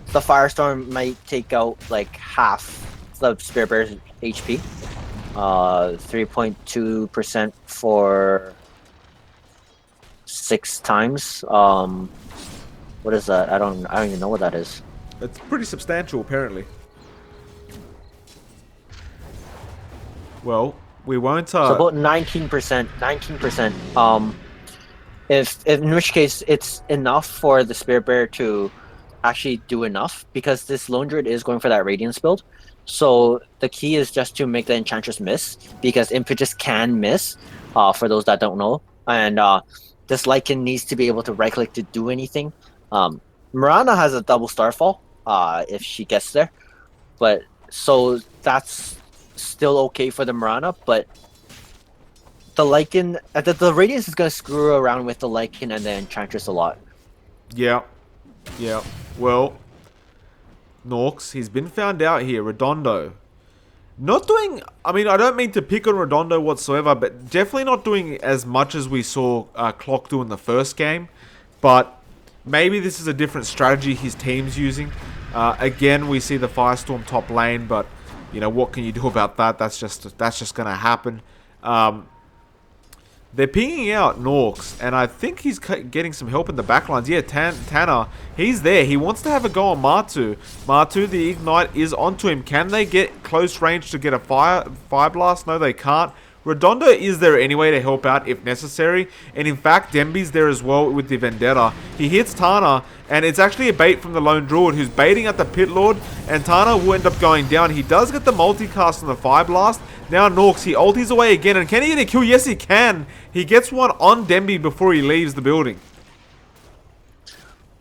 the Firestorm might take out like half the Spirit Bear's HP, 3.2% for 6 times. What is that? I don't even know what that is. It's pretty substantial, apparently. Well, we won't. So about 19%. 19%. If in which case it's enough for the Spirit Bear to actually do enough, because this Lone Druid is going for that Radiance build. So the key is just to make the Enchantress miss, because Imp just can miss. For those that don't know, and this Lycan needs to be able to right click to do anything. Mirana has a double Starfall if she gets there, but so that's still okay for the Mirana, but the Lycan, the Radiance is going to screw around with the Lycan and the Enchantress a lot. Yeah. Yeah. Well, Norks, he's been found out here. Redondo. Not doing... I mean, I don't mean to pick on Redondo whatsoever, but definitely not doing as much as we saw Clock do in the first game. But maybe this is a different strategy his team's using. Again, we see the Firestorm top lane, but, you know, what can you do about that? That's just going to happen. They're pinging out Norks, and I think he's getting some help in the backlines. Yeah, Tanner, he's there. He wants to have a go on Martu. Martu, the Ignite is onto him. Can they get close range to get a fire blast? No, they can't. Redondo is there anyway to help out if necessary. And in fact, Demby's there as well with the Vendetta. He hits Tana, and it's actually a bait from the Lone Druid who's baiting at the Pit Lord, and Tana will end up going down. He does get the multicast on the Fire Blast. Now Norks, he ulties away again, and can he get a kill? Yes, he can. He gets one on Demby before he leaves the building.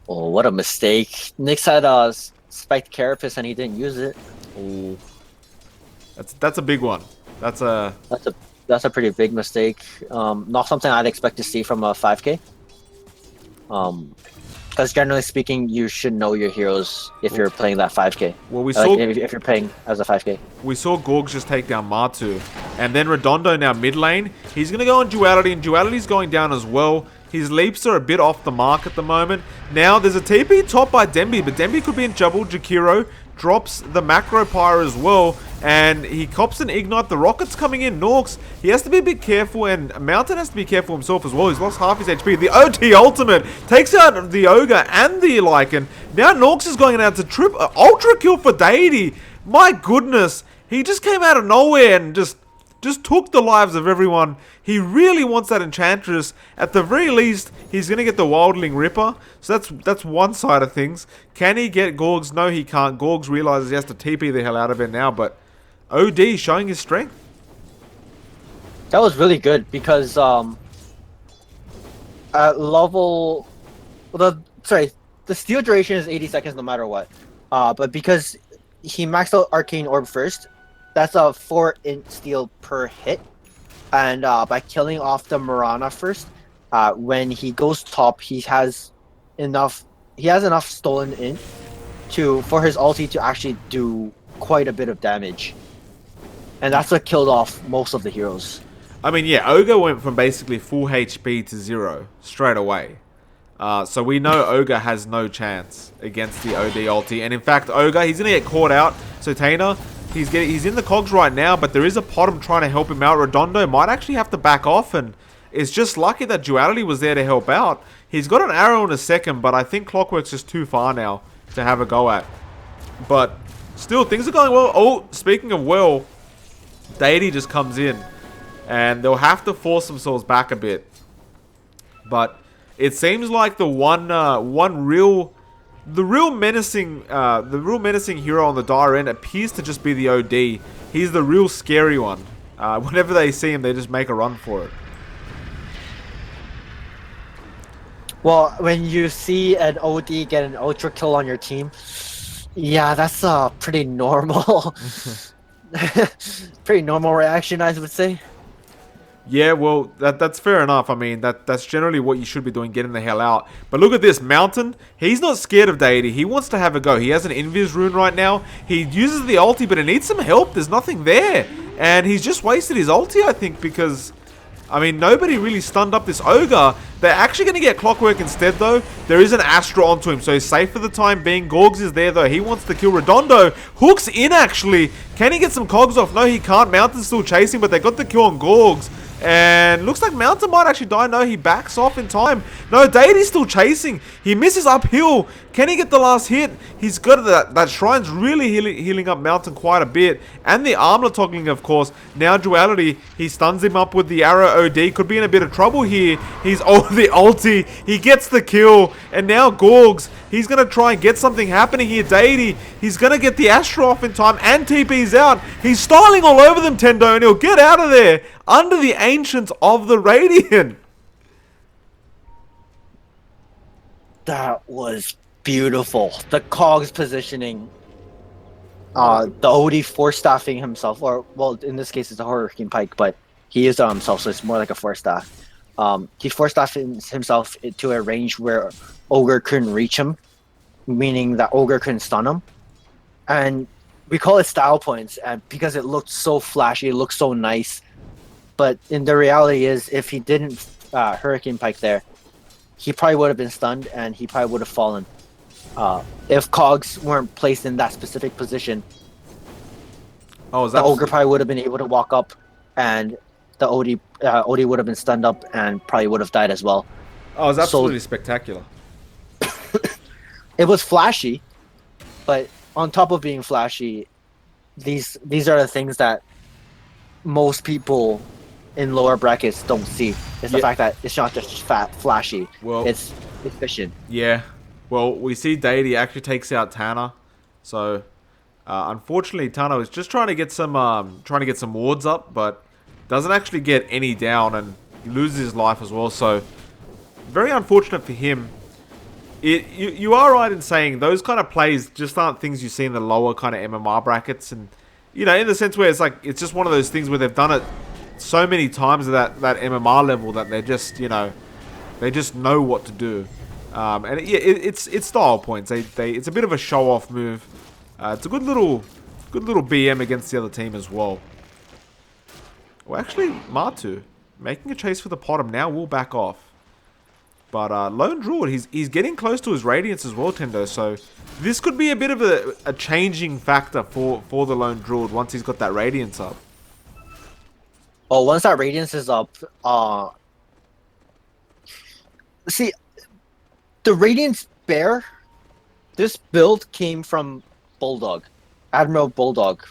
Oh, what a mistake. Nyx had spiked Carapace and he didn't use it. Ooh. That's a big one. That's a pretty big mistake. Not something I'd expect to see from a 5k. Because generally speaking, you should know your heroes if you're playing that 5k. Well, we saw if you're playing as a 5k. We saw Gorgs just take down Martu, and then Redondo now mid lane. He's gonna go on Duality, and Duality's going down as well. His leaps are a bit off the mark at the moment. Now there's a TP top by Demby, but Demby could be in trouble. Jakiro drops the Macro Pyre as well, and he cops an Ignite. The rocket's coming in. Norks, he has to be a bit careful, and Mountain has to be careful himself as well. He's lost half his HP. The OT ultimate takes out the Ogre and the Lycan. Now Norks is going out to ultra kill for Deity. My goodness, he just came out of nowhere and just took the lives of everyone. He really wants that Enchantress. At the very least, he's going to get the Wildling Ripper. So that's one side of things. Can he get Gorgs? No, he can't. Gorgs realizes he has to TP the hell out of it now, but OD showing his strength. That was really good because at level... the steal duration is 80 seconds no matter what. But because he maxed out Arcane Orb first, that's a 4-int steal per hit. And by killing off the Mirana first, when he goes top, he has enough stolen int for his ulti to actually do quite a bit of damage. and that's what killed off most of the heroes. I mean, yeah, Ogre went from basically full HP to 0 straight away. So we know Ogre has no chance against the OD ulti. And in fact, Ogre, he's going to get caught out. So Tainer, he's in the cogs right now, but there is a Potom trying to help him out. Redondo might actually have to back off, and it's just lucky that Duality was there to help out. He's got an arrow in a second, but I think Clockwork's just too far now to have a go at. But still, things are going well. Oh, speaking of well, Deity just comes in, and they'll have to force themselves back a bit. But it seems like the real menacing hero on the dire end appears to just be the OD. He's the real scary one. Whenever they see him, they just make a run for it. Well, when you see an OD get an ultra kill on your team, yeah, that's a pretty normal, pretty normal reaction, I would say. Yeah, well, that's fair enough. I mean, that's generally what you should be doing, getting the hell out. But look at this, Mountain. He's not scared of Deity. He wants to have a go. He has an Invis rune right now. He uses the ulti, but it needs some help. There's nothing there. And he's just wasted his ulti, I think, because, I mean, nobody really stunned up this Ogre. They're actually going to get Clockwork instead, though. There is an Astra onto him, so he's safe for the time being. Gorgs is there, though. He wants to kill Redondo. Hooks in, actually. Can he get some cogs off? No, he can't. Mountain's still chasing, but they got the kill on Gorgs. And looks like Mountain might actually die. No, he backs off in time. No, Deity's still chasing. He misses uphill. Can he get the last hit? He's got that. That Shrine's really healing up Mountain quite a bit. And the armor toggling, of course. Now Duality, he stuns him up with the arrow OD. Could be in a bit of trouble here. He's the ulti. He gets the kill. And now Gorgs, he's going to try and get something happening here. Deity, he's going to get the Astra off in time. And TP's out. He's styling all over them, Tendo. And he'll get out of there. Under the Ancients of the Radiant. That was beautiful. The cogs positioning. The OD force staffing himself, or well, in this case, it's a Hurricane Pike, but he is on himself, so it's more like a force staff. He force staffed himself to a range where Ogre couldn't reach him, meaning that Ogre couldn't stun him. And we call it style points, and because it looked so flashy, it looked so nice. But in the reality is, if he didn't Hurricane Pike there, he probably would have been stunned and he probably would have fallen. If cogs weren't placed in that specific position, the Ogre probably would have been able to walk up, and the OD would have been stunned up and probably would have died as well. Oh, it was absolutely spectacular. It was flashy, but on top of being flashy, these are the things that most people in lower brackets don't see. It's the fact that it's not just flashy. Well, it's efficient. Yeah. Well, we see Deity actually takes out Tanner. So, unfortunately, Tanner is just trying to get some wards up, but doesn't actually get any down, and he loses his life as well. So, very unfortunate for him. You are right in saying those kind of plays just aren't things you see in the lower kind of MMR brackets, and you know, in the sense where it's just one of those things where they've done it so many times at that MMR level that they're just, you know, they just know what to do. And it's style points. It's a bit of a show-off move. It's a good little BM against the other team as well. Well, actually, Martu making a chase for the Potom now will back off. But Lone Druid, he's getting close to his Radiance as well, Tendo. So this could be a bit of a changing factor for the Lone Druid once he's got that Radiance up. Oh, once that Radiance is up, see, the Radiance Bear, this build came from Bulldog, Admiral Bulldog,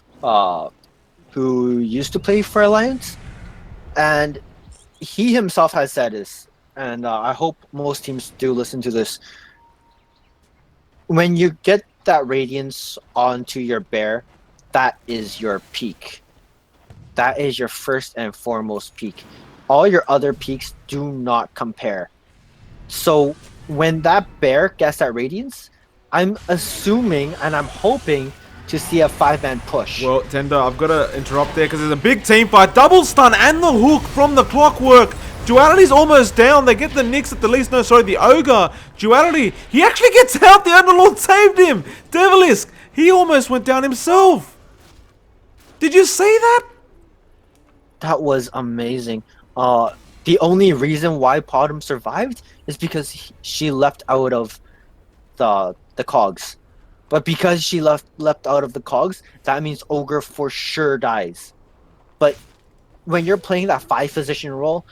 who used to play for Alliance, and he himself has said this, and I hope most teams do listen to this. When you get that Radiance onto your Bear, that is your peak. That is your first and foremost peak. All your other peaks do not compare. So when that Bear gets that Radiance, I'm assuming and I'm hoping to see a 5-man push. Well, Tendo, I've got to interrupt there because there's a big team fight. Double stun and the hook from the Clockwork. Duality's almost down. They get the Nyx at the least. No, sorry, the Ogre. Duality, he actually gets out. The Underlord saved him. Devilisk, he almost went down himself. Did you see that? That was amazing. The only reason why Potom survived is because she left out of the cogs. But because she left out of the cogs, that means Ogre for sure dies. But when you're playing that 5 position role,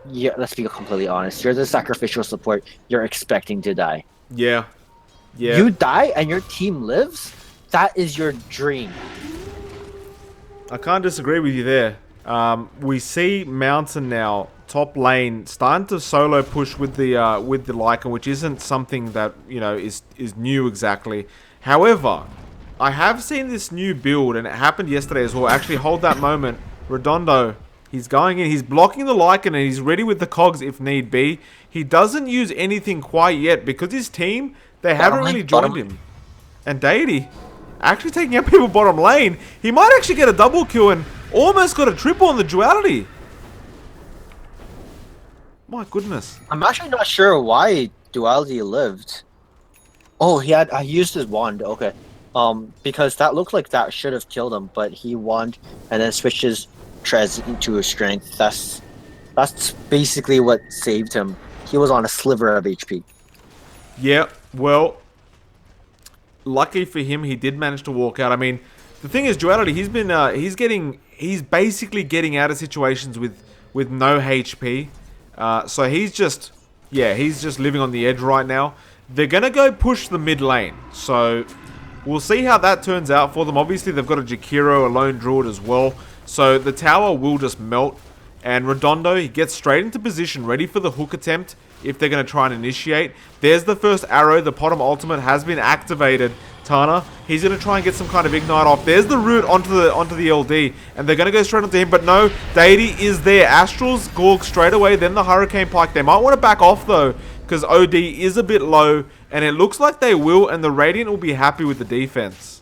yeah, let's be completely honest. You're the sacrificial support. You're expecting to die. Yeah. Yeah. You die and your team lives. That is your dream. I can't disagree with you there. We see Mountain now, top lane, starting to solo push with the Lycan, which isn't something that, you know, is new exactly. However, I have seen this new build, and it happened yesterday as well. Actually, hold that moment. Redondo, he's going in, he's blocking the Lycan, and he's ready with the cogs if need be. He doesn't use anything quite yet, because his team, they haven't really joined him. And Deity, actually taking out people bottom lane. He might actually get a double kill and almost got a triple on the duality. My goodness. I'm actually not sure why Duality lived. Oh, he used his wand. Okay. Because that looked like that should have killed him, but he wand and then switched his Trez into his strength. That's basically what saved him. He was on a sliver of HP. Yeah, well, lucky for him, he did manage to walk out. I mean, the thing is, Duality, he's basically getting out of situations with no HP. So he's just living on the edge right now. They're gonna go push the mid lane. So we'll see how that turns out for them. Obviously, they've got a Jakiro, a Lone Druid as well. So the tower will just melt. And Redondo, he gets straight into position, ready for the hook attempt if they're going to try and initiate. There's the first arrow. The Potom ultimate has been activated. Tana, he's going to try and get some kind of ignite off. There's the root onto the LD, and they're going to go straight onto him. But no, Deity is there. Astral's Gorg straight away, then the Hurricane Pike. They might want to back off, though, because OD is a bit low, and it looks like they will, and the Radiant will be happy with the defense.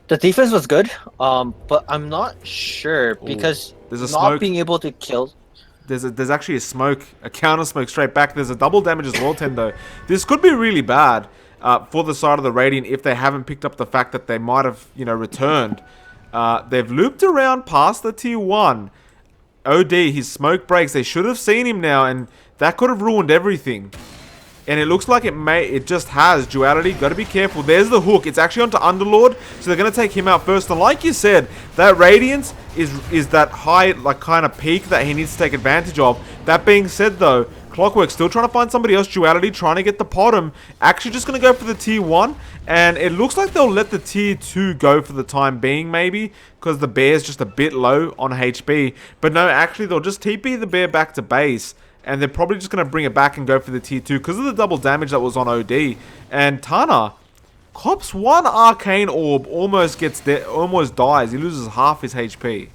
The defense was good, but I'm not sure because there's a not smoke. being able to kill. There's actually a counter smoke straight back. There's a double damage as well, Tendo. This could be really bad for the side of the Radiant if they haven't picked up the fact that they might have, you know, returned. They've looped around past the tier 1. OD, his smoke breaks. They should have seen him now, and that could have ruined everything. And it looks like it just has Duality. Got to be careful. There's the hook. It's actually onto Underlord, so they're going to take him out first. And like you said, that Radiance is that high, like, kind of peak that he needs to take advantage of. That being said, though, Clockwork still trying to find somebody else. Duality trying to get the Potom. Actually just going to go for the tier 1. And it looks like they'll let the tier 2 go for the time being, maybe, because the bear's just a bit low on HP. But no, actually, they'll just TP the bear back to base. And they're probably just going to bring it back and go for the tier 2 because of the double damage that was on OD. And Tana cops one arcane orb, almost dies. He loses half his HP.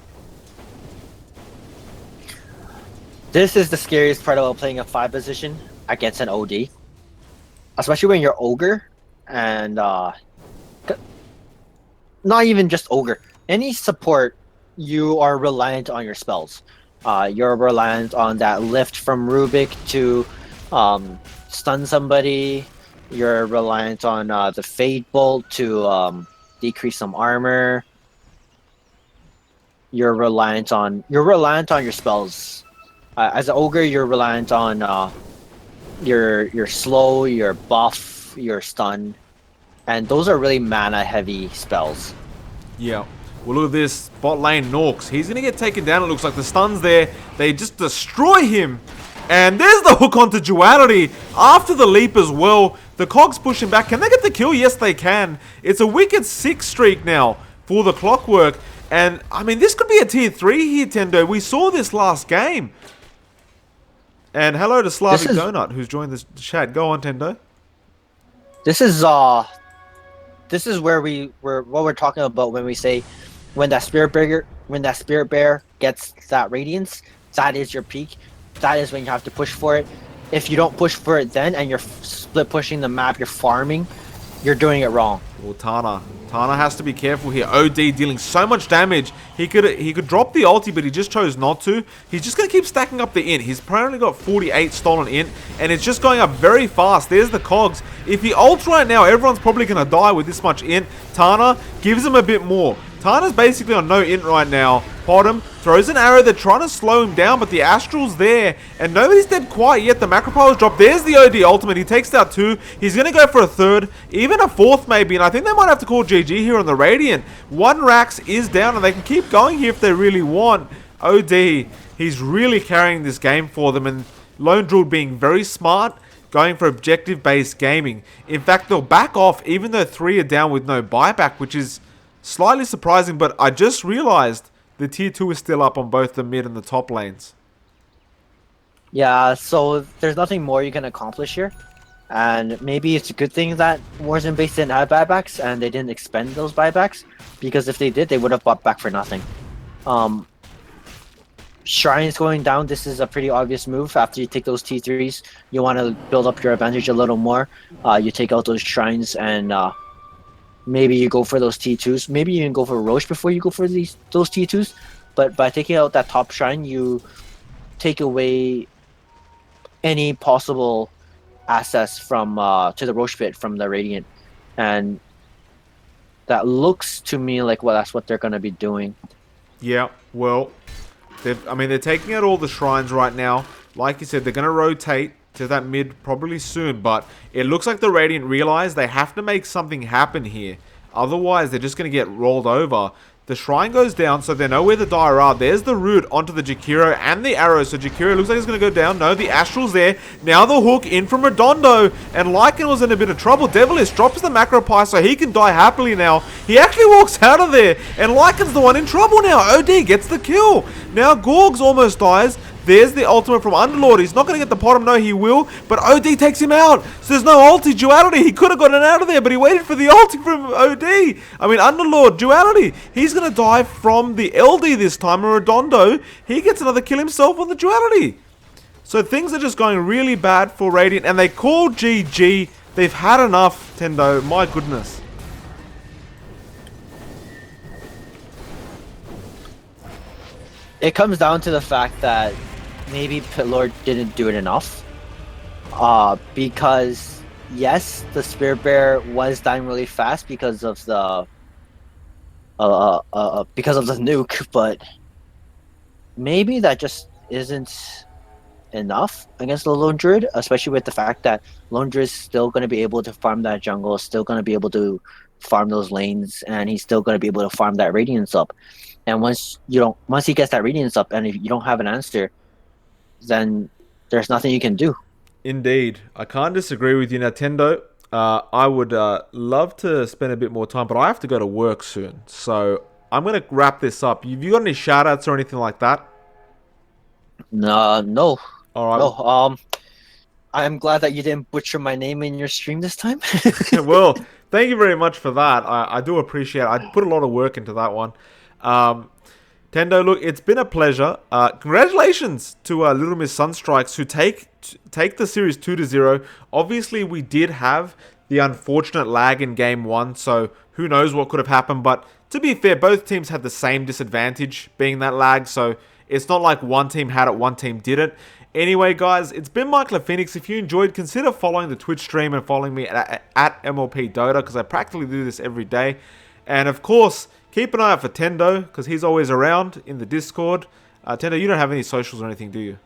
This is the scariest part about playing a 5 position against an OD, especially when you're Ogre and not even just Ogre. Any support, you are reliant on your spells. You're reliant on that lift from Rubik to stun somebody. You're reliant on the Fade Bolt to decrease some armor. You're reliant on your spells. As an ogre, you're reliant on your slow, your buff, your stun, and those are really mana heavy spells. Yeah. Well, look at this. Bot lane, Norks. He's going to get taken down. It looks like the stun's there. They just destroy him. And there's the hook onto Duality. After the leap as well. The Cogs push him back. Can they get the kill? Yes, they can. It's a wicked 6 streak now for the Clockwork. And, I mean, this could be a tier 3 here, Tendo. We saw this last game. And hello to Slavic Donut, who's joined the chat. Go on, Tendo. This is where what we're talking about when we say when that spirit bear gets that radiance, that is your peak. That is when you have to push for it. If you don't push for it then and you're split pushing the map, you're farming, you're doing it wrong. Well, Tana has to be careful here. OD dealing so much damage. He could drop the ulti, but he just chose not to. He's just going to keep stacking up the int. He's apparently got 48 stolen int, and it's just going up very fast. There's the cogs. If he ults right now, everyone's probably going to die with this much int. Tana gives him a bit more. Tana's basically on no int right now. Bottom throws an arrow. They're trying to slow him down, but the Astral's there, and nobody's dead quite yet. The macro power's dropped. There's the OD ultimate. He takes out 2. He's going to go for a 3rd, even a 4th maybe, and I think they might have to call GG here on the Radiant. 1 Rax is down, and they can keep going here if they really want. OD, he's really carrying this game for them, and Lone Druid being very smart, going for objective-based gaming. In fact, they'll back off even though 3 are down with no buyback, which is slightly surprising, but I just realized the tier 2 is still up on both the mid and the top lanes. Yeah, so there's nothing more you can accomplish here. And maybe it's a good thing that Warzone Base didn't have buybacks and they didn't expend those buybacks, because if they did, they would have bought back for nothing. Shrines going down, this is a pretty obvious move. After you take those T3s, you want to build up your advantage a little more. You take out those Shrines and maybe you go for those T2s. Maybe you can go for Roche before you go for those T2s. But by taking out that top Shrine, you take away any possible access from to the Roche pit from the Radiant. And that looks to me like, well, that's what they're going to be doing. Yeah, well, they're taking out all the shrines right now. Like you said, they're going to rotate to that mid probably soon, but it looks like the Radiant realize they have to make something happen here. Otherwise, they're just going to get rolled over. The shrine goes down, so they know where the Dire are. There's the root onto the Jakiro and the arrow. So Jakiro looks like he's going to go down. No, the Astral's there. Now the hook in from Redondo. And Lycan was in a bit of trouble. Devilish drops the macro pie so he can die happily now. He actually walks out of there. And Lycan's the one in trouble now. OD gets the kill. Now Gorgs almost dies. There's the ultimate from Underlord. He's not going to get the bottom. No, he will. But OD takes him out. So there's no ulti. Duality. He could have gotten out of there, but he waited for the ulti from OD. I mean, Underlord. Duality. He's going to die from the LD this time. And Redondo, he gets another kill himself on the Duality. So things are just going really bad for Radiant. And they call GG. They've had enough, Tendo. My goodness. It comes down to the fact that maybe Pitlord didn't do it enough. Because yes, the Spirit Bear was dying really fast because of the nuke, but maybe that just isn't enough against the Lone Druid, especially with the fact that Lone Druid is still going to be able to farm that jungle, still going to be able to farm those lanes, and he's still going to be able to farm that Radiance up. And once he gets that Radiance up, and if you don't have an answer, then there's nothing you can do. Indeed. I can't disagree with you, Nintendo. I would love to spend a bit more time, but I have to go to work soon. So I'm going to wrap this up. Have you got any shout-outs or anything like that? No. All right. No. I'm glad that you didn't butcher my name in your stream this time. Well, thank you very much for that. I do appreciate it. I put a lot of work into that one. Tendo, look, it's been a pleasure. Congratulations to Little Miss Sunstrikes, who take the series 2-0. Obviously, we did have the unfortunate lag in game 1, so who knows what could have happened. But to be fair, both teams had the same disadvantage, being that lag, so it's not like one team had it, one team didn't. Anyway, guys, it's been Michael Phoenix. If you enjoyed, consider following the Twitch stream and following me at MLP Dota, because I practically do this every day. And of course, keep an eye out for Tendo, because he's always around in the Discord. Tendo, you don't have any socials or anything, do you?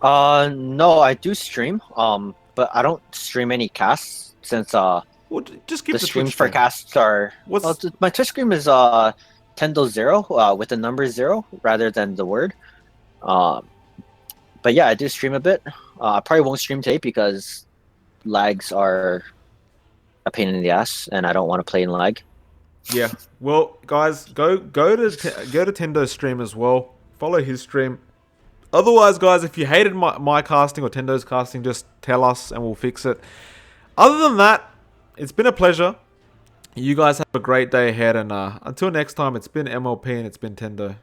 No, I do stream. But I don't stream any casts since Well, just keep the the streams Twitch for stream. casts are. My Twitch stream is Tendo0 with the number 0 rather than the word. But yeah, I do stream a bit. I probably won't stream today because lags are a pain in the ass, and I don't want to play in lag. Yeah. Well, guys, go to Tendo's stream as well. Follow his stream. Otherwise, guys, if you hated my casting or Tendo's casting, just tell us and we'll fix it. Other than that, it's been a pleasure. You guys have a great day ahead, and until next time, it's been MLP and it's been Tendo.